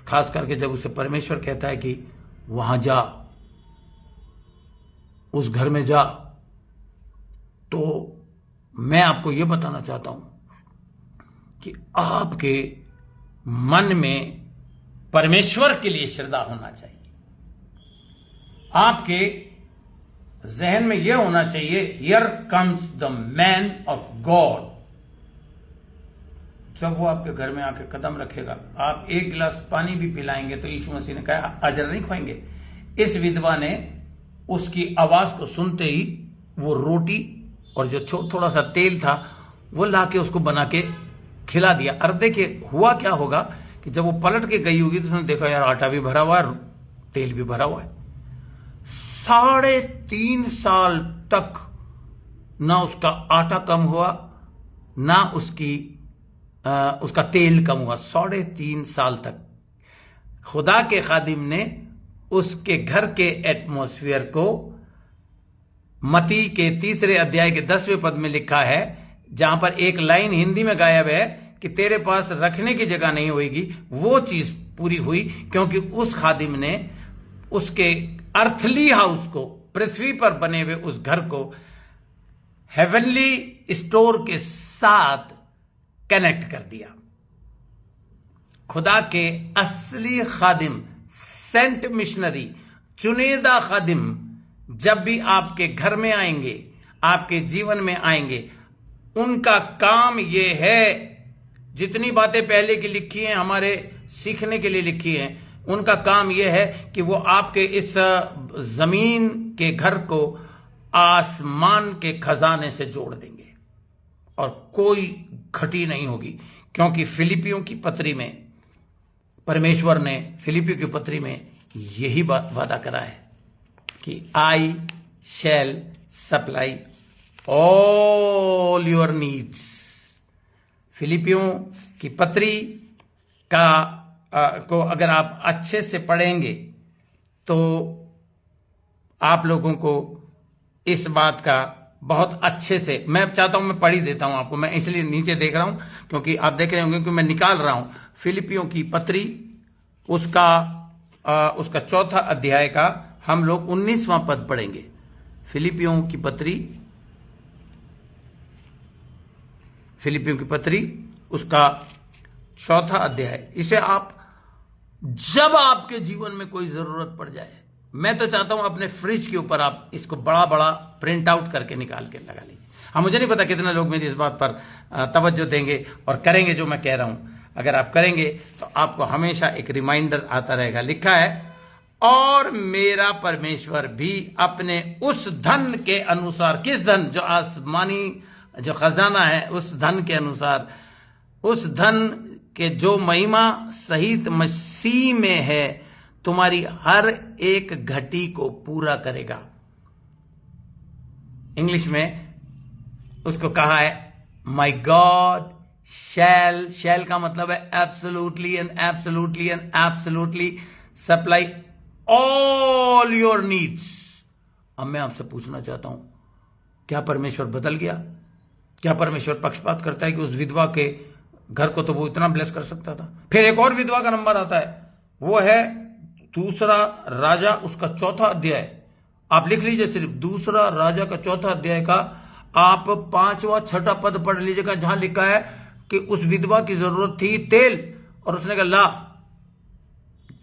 खास करके जब उसे परमेश्वर कहता है कि वहां जा, उस घर में जा, तो मैं आपको यह बताना चाहता हूं कि आपके मन में परमेश्वर के लिए श्रद्धा होना चाहिए। आपके जहन में यह होना चाहिए, here comes the man of God. जब वो आपके घर में आके कदम रखेगा, आप एक गिलास पानी भी पिलाएंगे तो यीशु मसीह ने कहा अजर नहीं खोएंगे। इस विधवा ने उसकी आवाज को सुनते ही वो रोटी और जो थोड़ा सा तेल था वो लाके उसको बना के खिला दिया। और देखिए हुआ क्या होगा कि जब वो पलट के गई होगी तो उसने देखा यार आटा भी भरा हुआ है, तेल भी भरा हुआ है। 3.5 साल तक ना उसका आटा कम हुआ, ना उसका तेल कम हुआ। 3.5 साल तक खुदा के खादिम ने उसके घर के एटमॉस्फेयर को, मती के 3 अध्याय के 10वें पद में लिखा है, जहां पर एक लाइन हिंदी में गायब है कि तेरे पास रखने की जगह नहीं होगी, वो चीज पूरी हुई क्योंकि उस खादिम ने उसके अर्थली हाउस को, पृथ्वी पर बने हुए उस घर को हेवनली स्टोर के साथ कनेक्ट कर दिया। खुदा के असली खादिम, सेंट मिशनरी, चुनिंदा खादिम जब भी आपके घर में आएंगे, आपके जीवन में आएंगे, उनका काम यह है, जितनी बातें पहले की लिखी हैं, हमारे सीखने के लिए लिखी हैं, उनका काम यह है कि वो आपके इस जमीन के घर को आसमान के खजाने से जोड़ देंगे और कोई घटी नहीं होगी। क्योंकि फिलिपियों की पत्री में परमेश्वर ने फिलिपियों की पत्री में यही वादा करा है कि आई शैल सप्लाई ऑल योर नीड्स। फिलिपियों की पत्री को अगर आप अच्छे से पढ़ेंगे तो आप लोगों को इस बात का बहुत अच्छे से, मैं चाहता हूं मैं पढ़ ही देता हूं आपको, मैं इसलिए नीचे देख रहा हूं क्योंकि आप देख रहे होंगे कि मैं निकाल रहा हूं फिलिपियों की पत्री, उसका 4 अध्याय का हम लोग 19वां पद पढ़ेंगे। फिलिपियों की पत्री उसका 4 अध्याय। इसे आप जब आपके जीवन में कोई जरूरत पड़ जाए, मैं तो चाहता हूं अपने फ्रिज के ऊपर आप इसको बड़ा बड़ा प्रिंट आउट करके निकाल के लगा लीजिए। हाँ, मुझे नहीं पता कितने लोग मेरी इस बात पर तवज्जो देंगे और करेंगे जो मैं कह रहा हूं। अगर आप करेंगे तो आपको हमेशा एक रिमाइंडर आता रहेगा। लिखा है, और मेरा परमेश्वर भी अपने उस धन के अनुसार, किस धन? जो आसमानी जो खजाना है, उस धन के अनुसार, उस धन कि जो महिमा सहित मसीह में है तुम्हारी हर एक घटी को पूरा करेगा। इंग्लिश में उसको कहा है माई गॉड शैल का मतलब है absolutely and absolutely and absolutely supply all your needs. अब मैं आपसे पूछना चाहता हूं, क्या परमेश्वर बदल गया? क्या परमेश्वर पक्षपात करता है कि उस विधवा के घर को तो वो इतना ब्लेस कर सकता था? फिर एक और विधवा का नंबर आता है, वो है दूसरा राजा उसका 4वां अध्याय। आप लिख लीजिए, सिर्फ दूसरा राजा का 4वां अध्याय का आप 5वां 6वां पद पढ़ लीजिएगा, जहां लिखा है कि उस विधवा की जरूरत थी तेल, और उसने कहा ला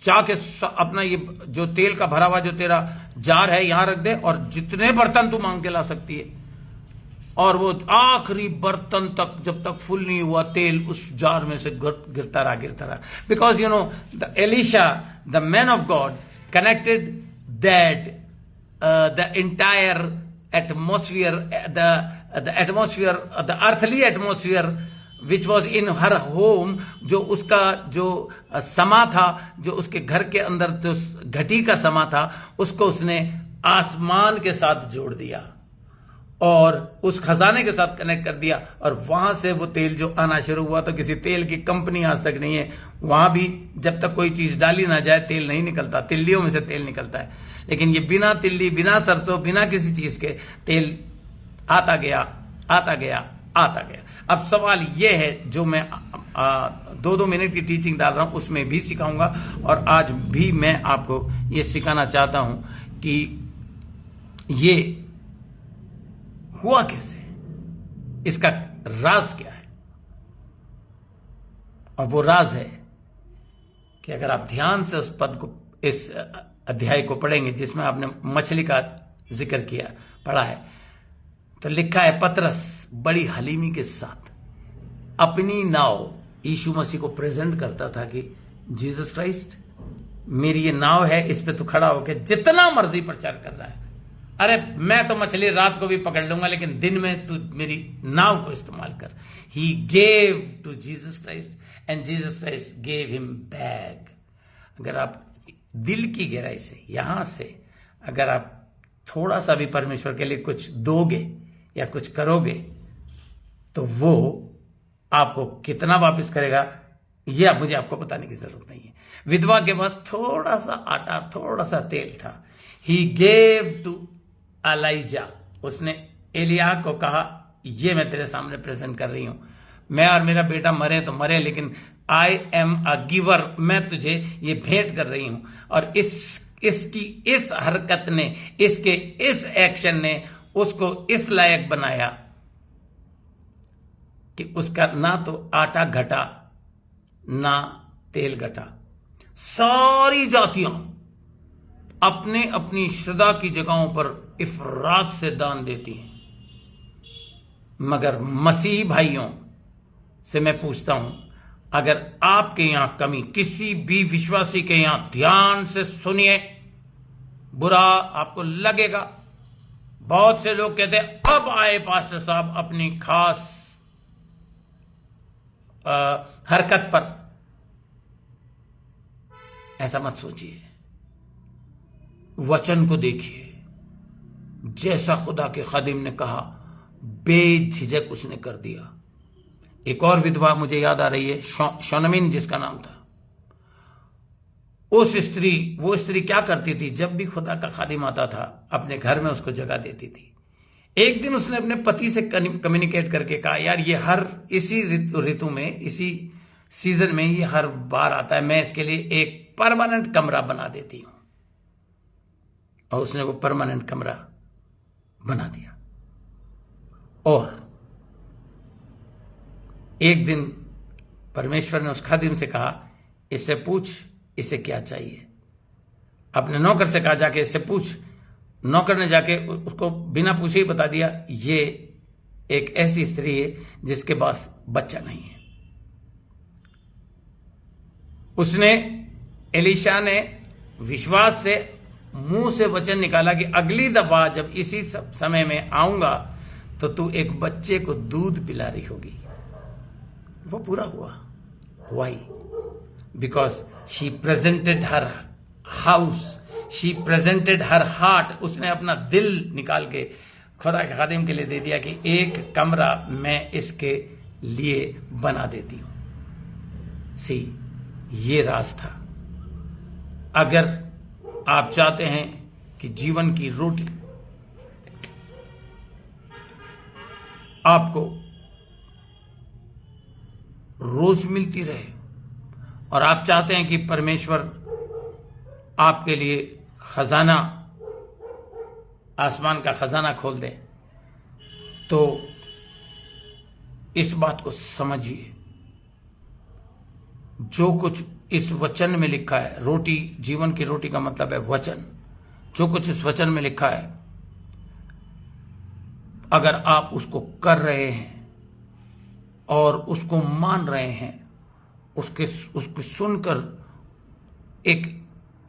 जाके अपना ये जो तेल का भरा हुआ जो तेरा जार है यहां रख दे, और जितने बर्तन तू मांग के ला सकती है। और वो आखिरी बर्तन तक जब तक फुल नहीं हुआ तेल उस जार में से गिरता रहा। Because you know the Elisha, the man of God, connected that the entire atmosphere, the atmosphere, the earthly atmosphere which was in her home, जो उसका जो समा था, जो उसके घर के अंदर जो घटी का समा था, उसको उसने आसमान के साथ जोड़ दिया और उस खजाने के साथ कनेक्ट कर दिया। और वहां से वो तेल जो आना शुरू हुआ, तो किसी तेल की कंपनी आज तक नहीं है वहां भी जब तक कोई चीज डाली ना जाए तेल नहीं निकलता। तिल्लियों में से तेल निकलता है, लेकिन ये बिना तिल्ली, बिना सरसों, बिना किसी चीज के तेल आता गया। अब सवाल यह है, जो मैं 2-2 मिनट की टीचिंग डाल रहा हूं उसमें भी सिखाऊंगा, और आज भी मैं आपको यह सिखाना चाहता हूं कि ये हुआ कैसे, इसका राज क्या है। और वो राज है कि अगर आप ध्यान से उस पद को, इस अध्याय को पढ़ेंगे जिसमें आपने मछली का जिक्र किया, पढ़ा है, तो लिखा है पतरस बड़ी हलीमी के साथ अपनी नाव यीशु मसीह को प्रेजेंट करता था कि जीसस क्राइस्ट, मेरी ये नाव है, इस पे तू खड़ा होकर जितना मर्जी प्रचार कर रहा है। अरे मैं तो मछली रात को भी पकड़ लूंगा, लेकिन दिन में तू मेरी नाव को इस्तेमाल कर। He gave to Jesus Christ and Jesus Christ gave him back. अगर आप दिल की गहराई से, यहां से अगर आप थोड़ा सा भी परमेश्वर के लिए कुछ दोगे या कुछ करोगे, तो वो आपको कितना वापस करेगा ये मुझे आपको बताने की जरूरत नहीं है। विधवा के पास थोड़ा सा आटा, थोड़ा सा तेल था। ही गेव टू एलाइजा, उसने एलिया को कहा ये मैं तेरे सामने प्रेजेंट कर रही हूं, मैं और मेरा बेटा मरे तो मरे, लेकिन आई एम अ गिवर, मैं तुझे ये भेंट कर रही हूं। और इसकी इस हरकत ने, इसके इस एक्शन ने उसको इस लायक बनाया कि उसका ना तो आटा घटा ना तेल घटा। सारी जातियां अपने अपनी श्रद्धा की जगहों पर इफरात से दान देती हैं, मगर मसीही भाइयों से मैं पूछता हूं, अगर आपके यहां कमी, किसी भी विश्वासी के यहां, ध्यान से सुनिए, बुरा आपको लगेगा। बहुत से लोग कहते हैं अब आए पास्टर साहब अपनी खास हरकत पर। ऐसा मत सोचिए, वचन को देखिए, जैसा खुदा के खादिम ने कहा बेझिझक उसने कर दिया। एक और विधवा मुझे याद आ रही है, शोनमिन जिसका नाम था। वो स्त्री क्या करती थी, जब भी खुदा का खादिम आता था अपने घर में उसको जगह देती थी। एक दिन उसने अपने पति से कम्युनिकेट करके कहा, यार ये हर इसी ऋतु में, इसी सीजन में ये हर बार आता है, मैं इसके लिए एक परमानेंट कमरा बना देती हूं। और उसने वो परमानेंट कमरा बना दिया। और एक दिन परमेश्वर ने उस खादिम से कहा, इससे पूछ इसे क्या चाहिए। अपने नौकर से कहा जाके इससे पूछ। नौकर ने जाके उसको बिना पूछे ही बता दिया, ये एक ऐसी स्त्री है जिसके पास बच्चा नहीं है। उसने, एलिशा ने विश्वास से मुंह से वचन निकाला कि अगली दफा जब इसी समय में आऊंगा तो तू एक बच्चे को दूध पिला रही होगी। वो पूरा हुआ। Why? Because she presented her house, she presented her heart. उसने अपना दिल निकाल के खुदा के खादिम के लिए दे दिया कि एक कमरा मैं इसके लिए बना देती हूं। सी, ये राज था। अगर आप चाहते हैं कि जीवन की रोटी आपको रोज मिलती रहे और आप चाहते हैं कि परमेश्वर आपके लिए खजाना, आसमान का खजाना खोल दे, तो इस बात को समझिए। जो कुछ इस वचन में लिखा है, रोटी, जीवन की रोटी का मतलब है वचन। जो कुछ इस वचन में लिखा है, अगर आप उसको कर रहे हैं और उसको मान रहे हैं, उसको सुनकर एक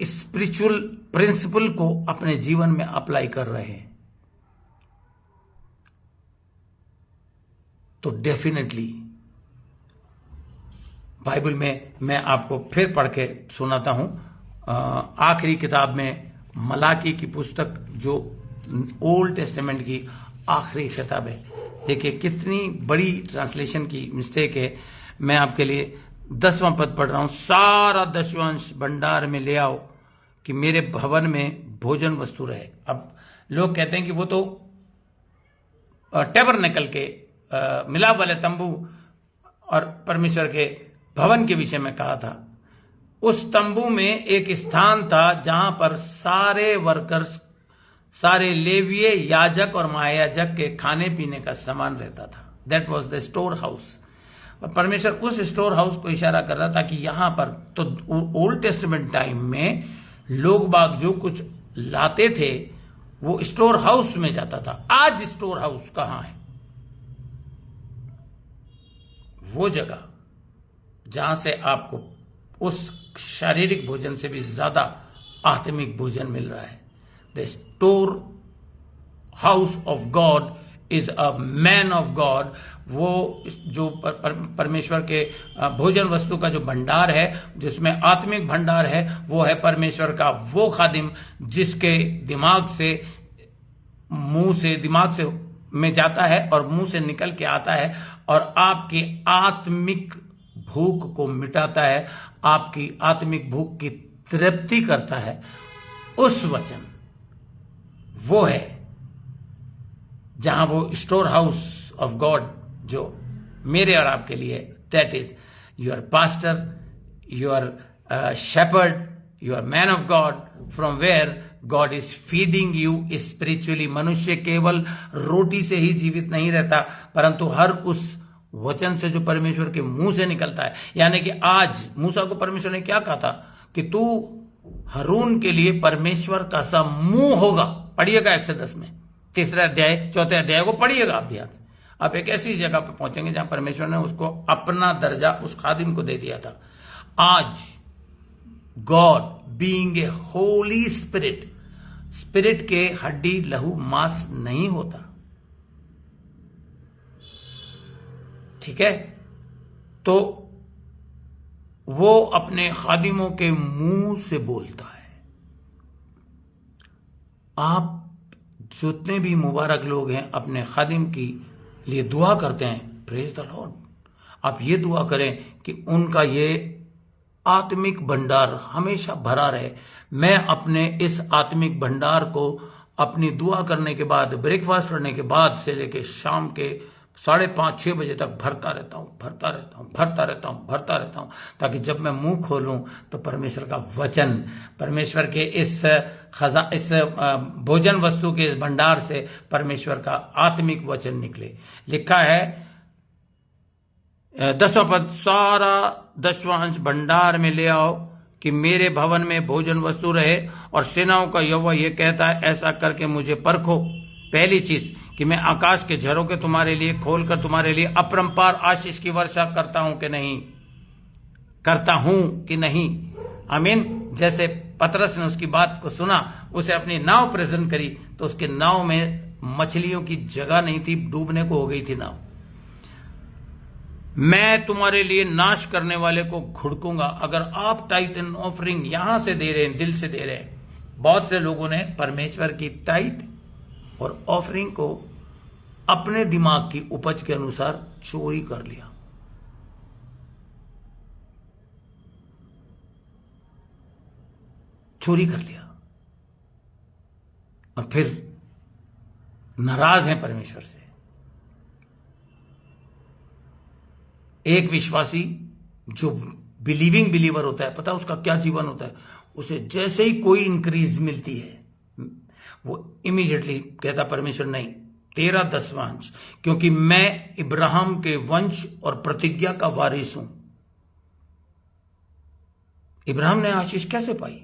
स्पिरिचुअल प्रिंसिपल को अपने जीवन में अप्लाई कर रहे हैं, तो डेफिनेटली बाइबल में मैं आपको फिर पढ़ के सुनाता हूं। आखिरी किताब में मलाकी की पुस्तक, जो ओल्ड टेस्टामेंट की आखिरी किताब है। देखिए कितनी बड़ी ट्रांसलेशन की मिस्टेक है। मैं आपके लिए 10वां पद पढ़ रहा हूं। सारा दशवांश भंडार में ले आओ कि मेरे भवन में भोजन वस्तु रहे। अब लोग कहते हैं कि वो तो टैबरनेकल के मिलाप वाले तंबू और परमेश्वर के भवन के विषय में कहा था। उस तंबू में एक स्थान था जहां पर सारे वर्कर्स, सारे लेवीय, याजक और महायाजक के खाने पीने का सामान रहता था। That was the store house. और परमेश्वर उस स्टोर हाउस को इशारा कर रहा था कि यहां पर तो ओल्ड टेस्टामेंट टाइम में लोग बाग जो कुछ लाते थे वो स्टोर हाउस में जाता था। आज स्टोर हाउस कहां है? वो जगह जहां से आपको उस शारीरिक भोजन से भी ज्यादा आत्मिक भोजन मिल रहा है। The store house of God is a man of God. वो जो परमेश्वर के भोजन वस्तु का जो भंडार है, जिसमें आत्मिक भंडार है, वो है परमेश्वर का वो खादिम जिसके दिमाग से में जाता है और मुंह से निकल के आता है और आपकी आत्मिक भूख को मिटाता है, आपकी आत्मिक भूख की तृप्ति करता है। उस वचन वो है जहां वो स्टोर हाउस ऑफ गॉड जो मेरे और आपके लिए, that is your pastor, your shepherd, your man of God, from where God is feeding you spiritually. मनुष्य केवल रोटी से ही जीवित नहीं रहता, परंतु हर उस वचन से जो परमेश्वर के मुंह से निकलता है। यानी कि आज मूसा को परमेश्वर ने क्या कहा था कि तू हारून के लिए परमेश्वर का सा मुंह होगा। पढ़िएगा एक्सोडस में 3 अध्याय 4 अध्याय को पढ़िएगा आप ध्यान से। आप एक ऐसी जगह पर पहुंचेंगे जहां परमेश्वर ने उसको अपना दर्जा उस खादिम को दे दिया था। आज God being a Holi spirit, spirit के हड्डी लहू मांस नहीं होता, ठीक है? तो वो अपने खादिमों के मुंह से बोलता है। आप जितने भी मुबारक लोग हैं अपने खादिम की लिए दुआ करते हैं, प्रेज द लॉर्ड। आप ये दुआ करें कि उनका ये आत्मिक भंडार हमेशा भरा रहे। मैं अपने इस आत्मिक भंडार को अपनी दुआ करने के बाद, ब्रेकफास्ट करने के बाद से लेके शाम के 5:30-6 बजे तक भरता रहता हूं, ताकि जब मैं मुंह खोलूं तो परमेश्वर का वचन, परमेश्वर के इस भोजन वस्तु के इस भंडार से परमेश्वर का आत्मिक वचन निकले। लिखा है 10वां पद, सारा दशवांश भंडार में ले आओ कि मेरे भवन में भोजन वस्तु रहे। और सेनाओं का यहोवा यह कहता है, ऐसा करके मुझे परखो। पहली चीज कि मैं आकाश के झरों के तुम्हारे लिए खोलकर तुम्हारे लिए अपरंपार आशीष की वर्षा करता हूं कि नहीं। आमीन। जैसे पतरस ने उसकी बात को सुना, उसे अपनी नाव प्रेजेंट करी, तो उसके नाव में मछलियों की जगह नहीं थी, डूबने को हो गई थी नाव। मैं तुम्हारे लिए नाश करने वाले को घुड़कूंगा। अगर आप टाइथ एंड ऑफरिंग यहां से दे रहे हैं, दिल से दे रहे हैं, बहुत से लोगों ने परमेश्वर की टाइथ और ऑफरिंग को अपने दिमाग की उपज के अनुसार चोरी कर लिया। चोरी कर लिया और फिर नाराज हैं परमेश्वर से। एक विश्वासी जो बिलीविंग बिलीवर होता है, पता है उसका क्या जीवन होता है? उसे जैसे ही कोई इंक्रीज मिलती है वो इमीडिएटली कहता परमेश्वर नहीं, तेरा 10वां अंश, क्योंकि मैं इब्राहिम के वंश और प्रतिज्ञा का वारिस हूं। इब्राहिम ने आशीष कैसे पाई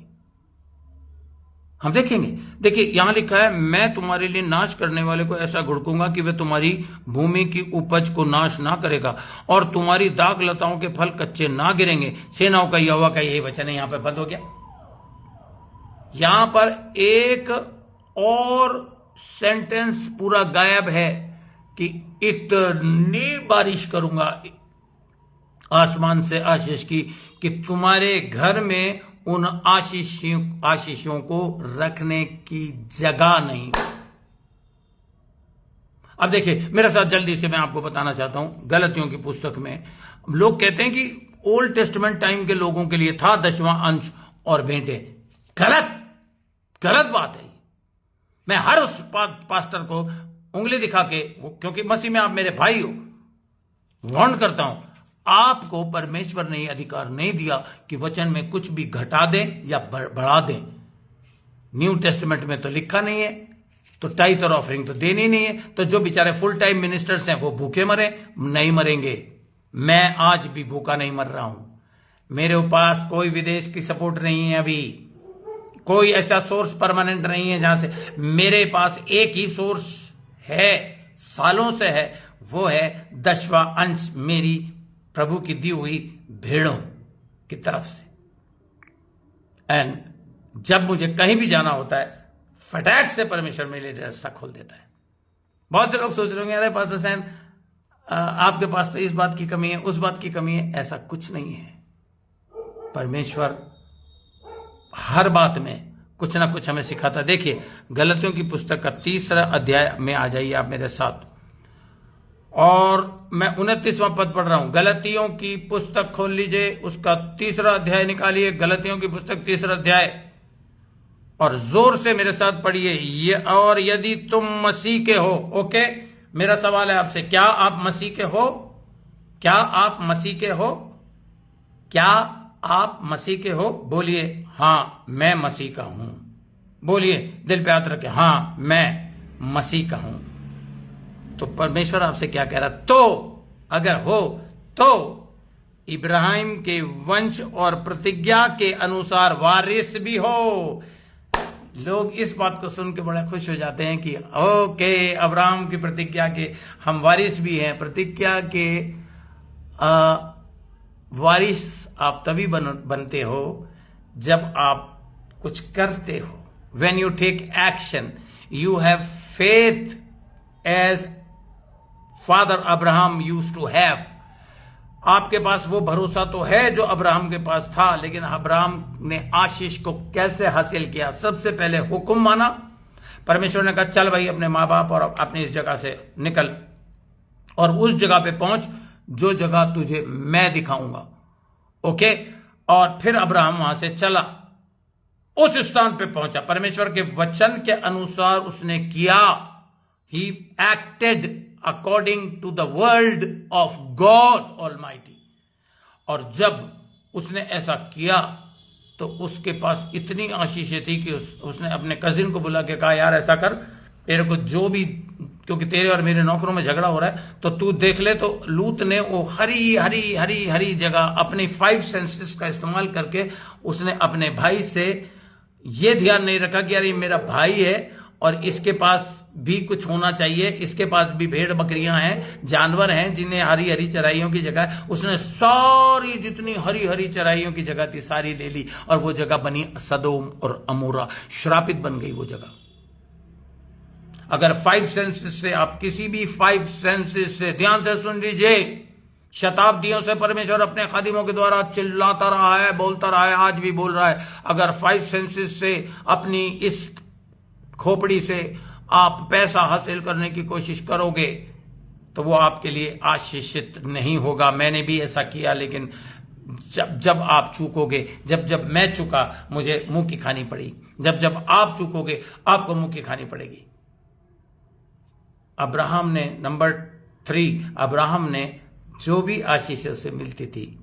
हम देखेंगे। देखिए यहां लिखा है, मैं तुम्हारे लिए नाश करने वाले को ऐसा घुड़कूंगा कि वह तुम्हारी भूमि की उपज को नाश ना करेगा और तुम्हारी दाख लताओं के फल कच्चे ना गिरेंगे। सेनाओं का यहोवा का यही वचन है। यहां पर बंद हो गया। यहां पर एक और सेंटेंस पूरा गायब है कि इतनी बारिश करूंगा आसमान से आशीष की कि तुम्हारे घर में उन आशीषों को रखने की जगह नहीं। अब देखिए मेरे साथ जल्दी से मैं आपको बताना चाहता हूं, गलतियों की पुस्तक में लोग कहते हैं कि ओल्ड टेस्टमेंट टाइम के लोगों के लिए था 10वां अंश और भेंटे। गलत बात है। मैं हर उस पास्टर को उंगली दिखा के, क्योंकि मसीह में आप मेरे भाई हो, वार्न करता हूं, आपको परमेश्वर ने यह अधिकार नहीं दिया कि वचन में कुछ भी घटा दें या बढ़ा दें। न्यू टेस्टमेंट में तो लिखा नहीं है, तो टाइथ और ऑफरिंग तो देनी नहीं है। तो जो बेचारे फुल टाइम मिनिस्टर्स हैं वो भूखे मरे, नहीं मरेंगे। मैं आज भी भूखा नहीं मर रहा हूं। मेरे पास कोई विदेश की सपोर्ट नहीं है, अभी कोई ऐसा सोर्स परमानेंट नहीं है जहां से। मेरे पास एक ही सोर्स है, सालों से है, वो है 10वां अंश मेरी प्रभु की दी हुई भेड़ों की तरफ से। एंड जब मुझे कहीं भी जाना होता है, फटाक से परमेश्वर मेरे लिए रास्ता खोल देता है। बहुत से लोग सोच रहे होंगे, अरे पास्टर सैन आपके पास तो इस बात की कमी है, उस बात की कमी है। ऐसा कुछ नहीं है। परमेश्वर हर बात में कुछ ना कुछ हमें सिखाता। देखिए गलतियों की पुस्तक का 3रा अध्याय में आ जाइए आप मेरे साथ, और मैं 29वां पद पढ़ रहा हूं। गलतियों की पुस्तक खोल लीजिए, उसका 3रा अध्याय निकालिए। गलतियों की पुस्तक 3रा अध्याय, और जोर से मेरे साथ पढ़िए। और यदि तुम मसीह के हो, ओके, मेरा सवाल है आपसे, क्या आप मसीह के हो? क्या आप मसीह के हो? क्या आप मसीह के हो? बोलिए हां मैं मसीह का हूं। बोलिए दिल पे हाथ रखे, हां मैं मसीह का हूं। तो परमेश्वर आपसे क्या कह रहा? तो अगर हो तो इब्राहिम के वंश और प्रतिज्ञा के अनुसार वारिस भी हो। लोग इस बात को सुन के बड़े खुश हो जाते हैं कि ओके, अब्राहम की प्रतिज्ञा के हम वारिस भी हैं। प्रतिज्ञा के वारिस आप तभी बनते हो जब आप कुछ करते हो। When you take action, you have faith as Father Abraham used to have. आपके पास वो भरोसा तो है जो अब्राहम के पास था, लेकिन अब्राहम ने आशीष को कैसे हासिल किया? सबसे पहले हुक्म माना। परमेश्वर ने कहा चल भाई अपने माँ बाप और अपनी इस जगह से निकल और उस जगह पे पहुंच जो जगह तुझे मैं दिखाऊंगा। ओके, और फिर अब्राहम वहां से चला, उस स्थान पे पहुंचा। परमेश्वर के वचन के अनुसार उसने किया। He acted according to the word of God almighty. और जब उसने ऐसा किया तो उसके पास इतनी आशीषें थी कि उसने अपने कजिन को बुला के कहा यार ऐसा कर, तेरे को जो भी, क्योंकि तेरे और मेरे नौकरों में झगड़ा हो रहा है, तो तू देख ले। तो लूत ने वो हरी हरी हरी हरी जगह अपनी 5 सेंसेस का इस्तेमाल करके उसने अपने भाई से ये ध्यान नहीं रखा कि यार ये मेरा भाई है और इसके पास भी कुछ होना चाहिए, इसके पास भी भेड़ बकरियां हैं, जानवर हैं जिन्हें हरी हरी चराइयों की जगह, उसने सारी जितनी हरी हरी चराइयों की जगह थी सारी ले ली और वो जगह बनी सदोम और अमोरा। श्रापित बन गई वो जगह। अगर 5 सेंसेस से आप किसी भी 5 सेंसेस से, ध्यान से सुन लीजिए, शताब्दियों से परमेश्वर अपने खादिमों के द्वारा चिल्लाता रहा है, बोलता रहा है, आज भी बोल रहा है। अगर 5 सेंसेस से, अपनी इस खोपड़ी से आप पैसा हासिल करने की कोशिश करोगे तो वो आपके लिए आशीषित नहीं होगा। मैंने भी ऐसा किया, लेकिन जब आप चूकोगे, जब मैं चूका, मुझे मुंह की खानी पड़ी। जब आप चूकोगे, आपको मुंह की खानी पड़ेगी। अब्राहम ने, नंबर 3, अब्राहम ने जो भी आशीष से मिलती थी,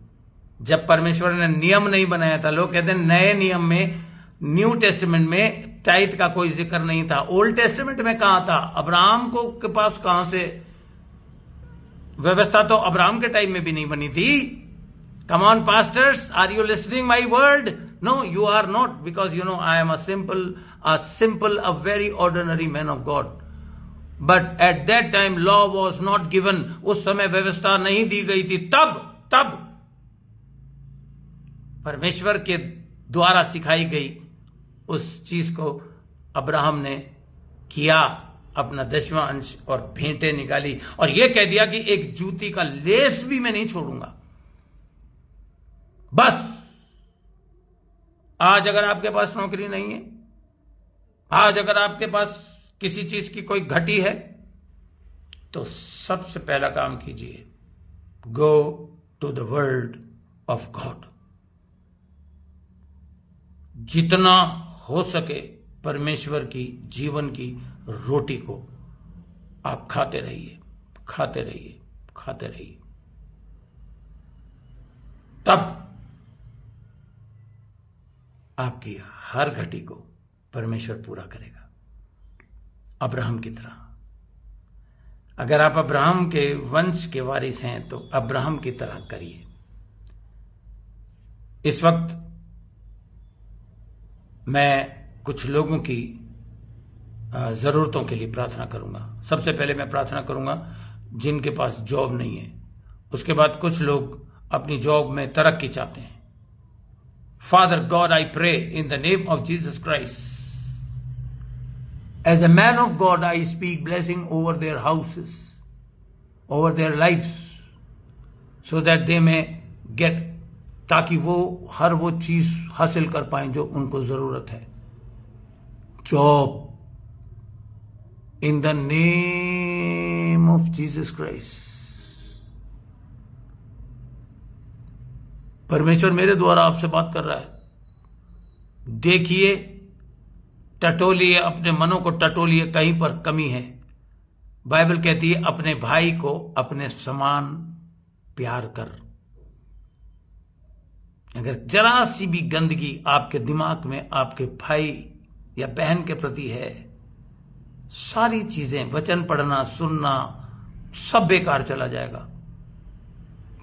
जब परमेश्वर ने नियम नहीं बनाया था। लोग कहते हैं नए नियम में, न्यू टेस्टमेंट में टाइट का कोई जिक्र नहीं था। ओल्ड टेस्टमेंट में कहां था? अब्राहम को के पास कहां से व्यवस्था? तो अब्राहम के टाइम में भी नहीं बनी थी। Come on pastors, are you listening my word? No, you are not, because you know I am a very ordinary man of God. But at that time law was not given. उस समय व्यवस्था नहीं दी गई थी। तब परमेश्वर के द्वारा सिखाई गई उस चीज को अब्राहम ने किया, अपना 10वां अंश और भेंटें निकाली, और यह कह दिया कि एक जूती का लेस भी मैं नहीं छोड़ूंगा। बस आज अगर आपके पास नौकरी नहीं है, आज अगर आपके पास किसी चीज की कोई घटी है, तो सबसे पहला काम कीजिए, go to the word of God. जितना हो सके परमेश्वर की जीवन की रोटी को आप खाते रहिए, खाते रहिए, खाते रहिए। तब आपकी हर घटी को परमेश्वर पूरा करेगा, अब्राहम की तरह। अगर आप अब्राहम के वंश के वारिस हैं तो अब्राहम की तरह करिए। इस वक्त मैं कुछ लोगों की जरूरतों के लिए प्रार्थना करूंगा। सबसे पहले मैं प्रार्थना करूंगा जिनके पास जॉब नहीं है। उसके बाद कुछ लोग अपनी जॉब में तरक्की चाहते हैं। Father God, I pray in the name of Jesus Christ, as a man of God, I speak blessing over their houses, over their lives, so that they may get, ताकि वो हर वो चीज हासिल कर पाएं जो उनको जरूरत है। Job in the name of Jesus Christ. परमेश्वर मेरे द्वारा आपसे बात कर रहा है। देखिए, टटोलिए, अपने मनों को टटोलिए, कहीं पर कमी है। बाइबल कहती है अपने भाई को अपने समान प्यार कर। अगर जरा सी भी गंदगी आपके दिमाग में आपके भाई या बहन के प्रति है, सारी चीजें, वचन पढ़ना, सुनना, सब बेकार चला जाएगा।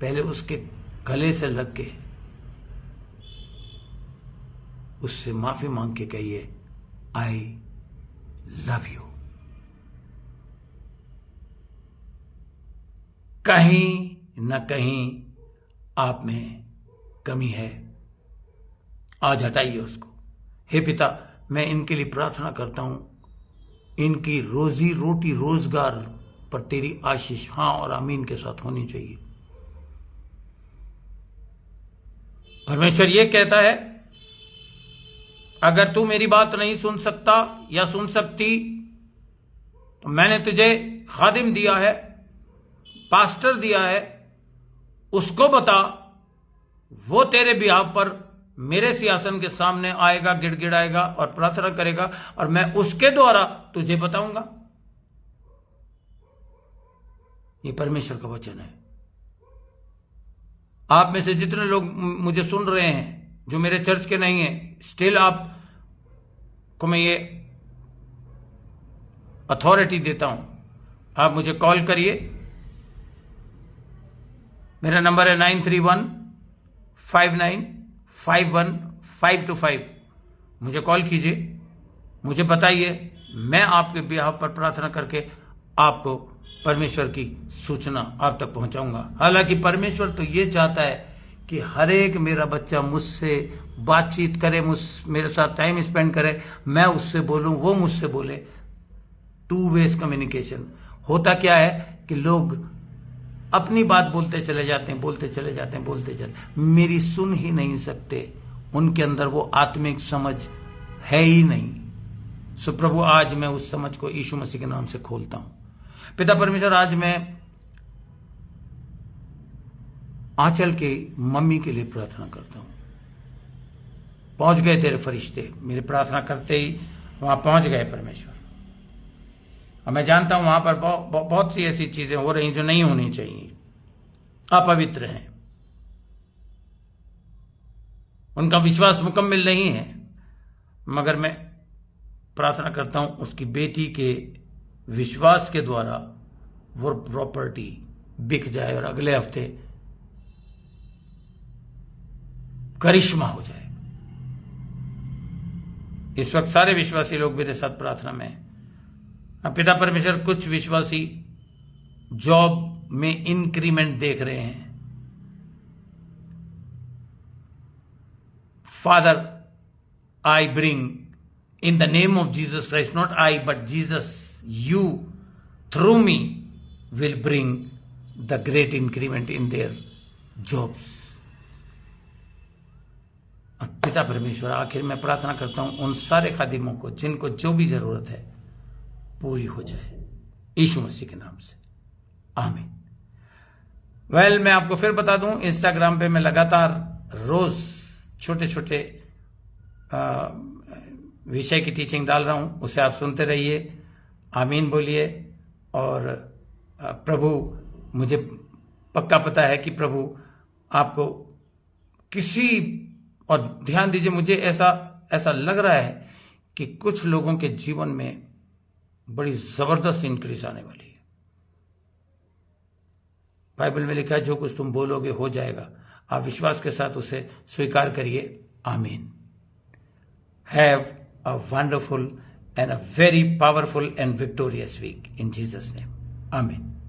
पहले उसके गले से लग के उससे माफी मांग के कहिए, आई लव यू। कहीं न कहीं आप में कमी है, आज हटाइए उसको। हे पिता, मैं इनके लिए प्रार्थना करता हूं, इनकी रोजी रोटी, रोजगार पर तेरी आशीष हां और आमीन के साथ होनी चाहिए। परमेश्वर ये कहता है, अगर तू मेरी बात नहीं सुन सकता या सुन सकती, तो मैंने तुझे खादिम दिया है, पास्टर दिया है, उसको बता, वो तेरे बिहाव पर मेरे सिंहासन के सामने आएगा, गिड़गिड़ाएगा और प्रार्थना करेगा, और मैं उसके द्वारा तुझे बताऊंगा। ये परमेश्वर का वचन है। आप में से जितने लोग मुझे सुन रहे हैं जो मेरे चर्च के नहीं हैं, स्टिल आप को मैं ये अथॉरिटी देता हूं, आप मुझे कॉल करिए। मेरा नंबर है 9315951525। मुझे कॉल कीजिए, मुझे बताइए, मैं आपके बिहाफ पर प्रार्थना करके आपको परमेश्वर की सूचना आप तक पहुंचाऊंगा। हालांकि परमेश्वर तो ये चाहता है कि हर एक मेरा बच्चा मुझसे बातचीत करे, मेरे साथ टाइम स्पेंड करे, मैं उससे बोलूं, वो मुझसे बोले। 2 वेज कम्युनिकेशन। होता क्या है कि लोग अपनी बात बोलते चले जाते हैं, बोलते चले जाते हैं, बोलते चले, मेरी सुन ही नहीं सकते। उनके अंदर वो आत्मिक समझ है ही नहीं। सो प्रभु, आज मैं उस समझ को यीशु मसीह के नाम से खोलता हूं। पिता परमेश्वर, आज मैं आंचल के मम्मी के लिए प्रार्थना करता हूं। पहुंच गए तेरे फरिश्ते, मेरी प्रार्थना करते ही वहां पहुंच गए परमेश्वर। और मैं जानता हूं वहां पर बहुत सी ऐसी चीजें हो रही जो नहीं होनी चाहिए, अपवित्र हैं, उनका विश्वास मुकम्मल नहीं है। मगर मैं प्रार्थना करता हूं उसकी बेटी के विश्वास के द्वारा वो प्रॉपर्टी बिक जाए और अगले हफ्ते करिश्मा हो जाए। इस वक्त सारे विश्वासी लोग मेरे साथ प्रार्थना में हैं। पिता परमेश्वर, कुछ विश्वासी जॉब में इंक्रीमेंट देख रहे हैं। Father, I bring in the name of Jesus Christ, not I, but Jesus, you through me will bring the great increment in their jobs. और पिता परमेश्वर, आखिर में प्रार्थना करता हूं उन सारे खादिमों को जिनको जो भी जरूरत है पूरी हो जाए, यीशु मसीह के नाम से, आमीन। वेल, मैं आपको फिर बता दूं, इंस्टाग्राम पे मैं लगातार रोज छोटे छोटे विषय की टीचिंग डाल रहा हूं, उसे आप सुनते रहिए, आमीन बोलिए। और प्रभु, मुझे पक्का पता है कि प्रभु आपको किसी, और ध्यान दीजिए, मुझे ऐसा लग रहा है कि कुछ लोगों के जीवन में बड़ी जबरदस्त इंक्रीज आने वाली है। बाइबल में लिखा है, जो कुछ तुम बोलोगे हो जाएगा। आप विश्वास के साथ उसे स्वीकार करिए, आमीन। Have a wonderful and a very powerful and victorious week in Jesus' name. Amen.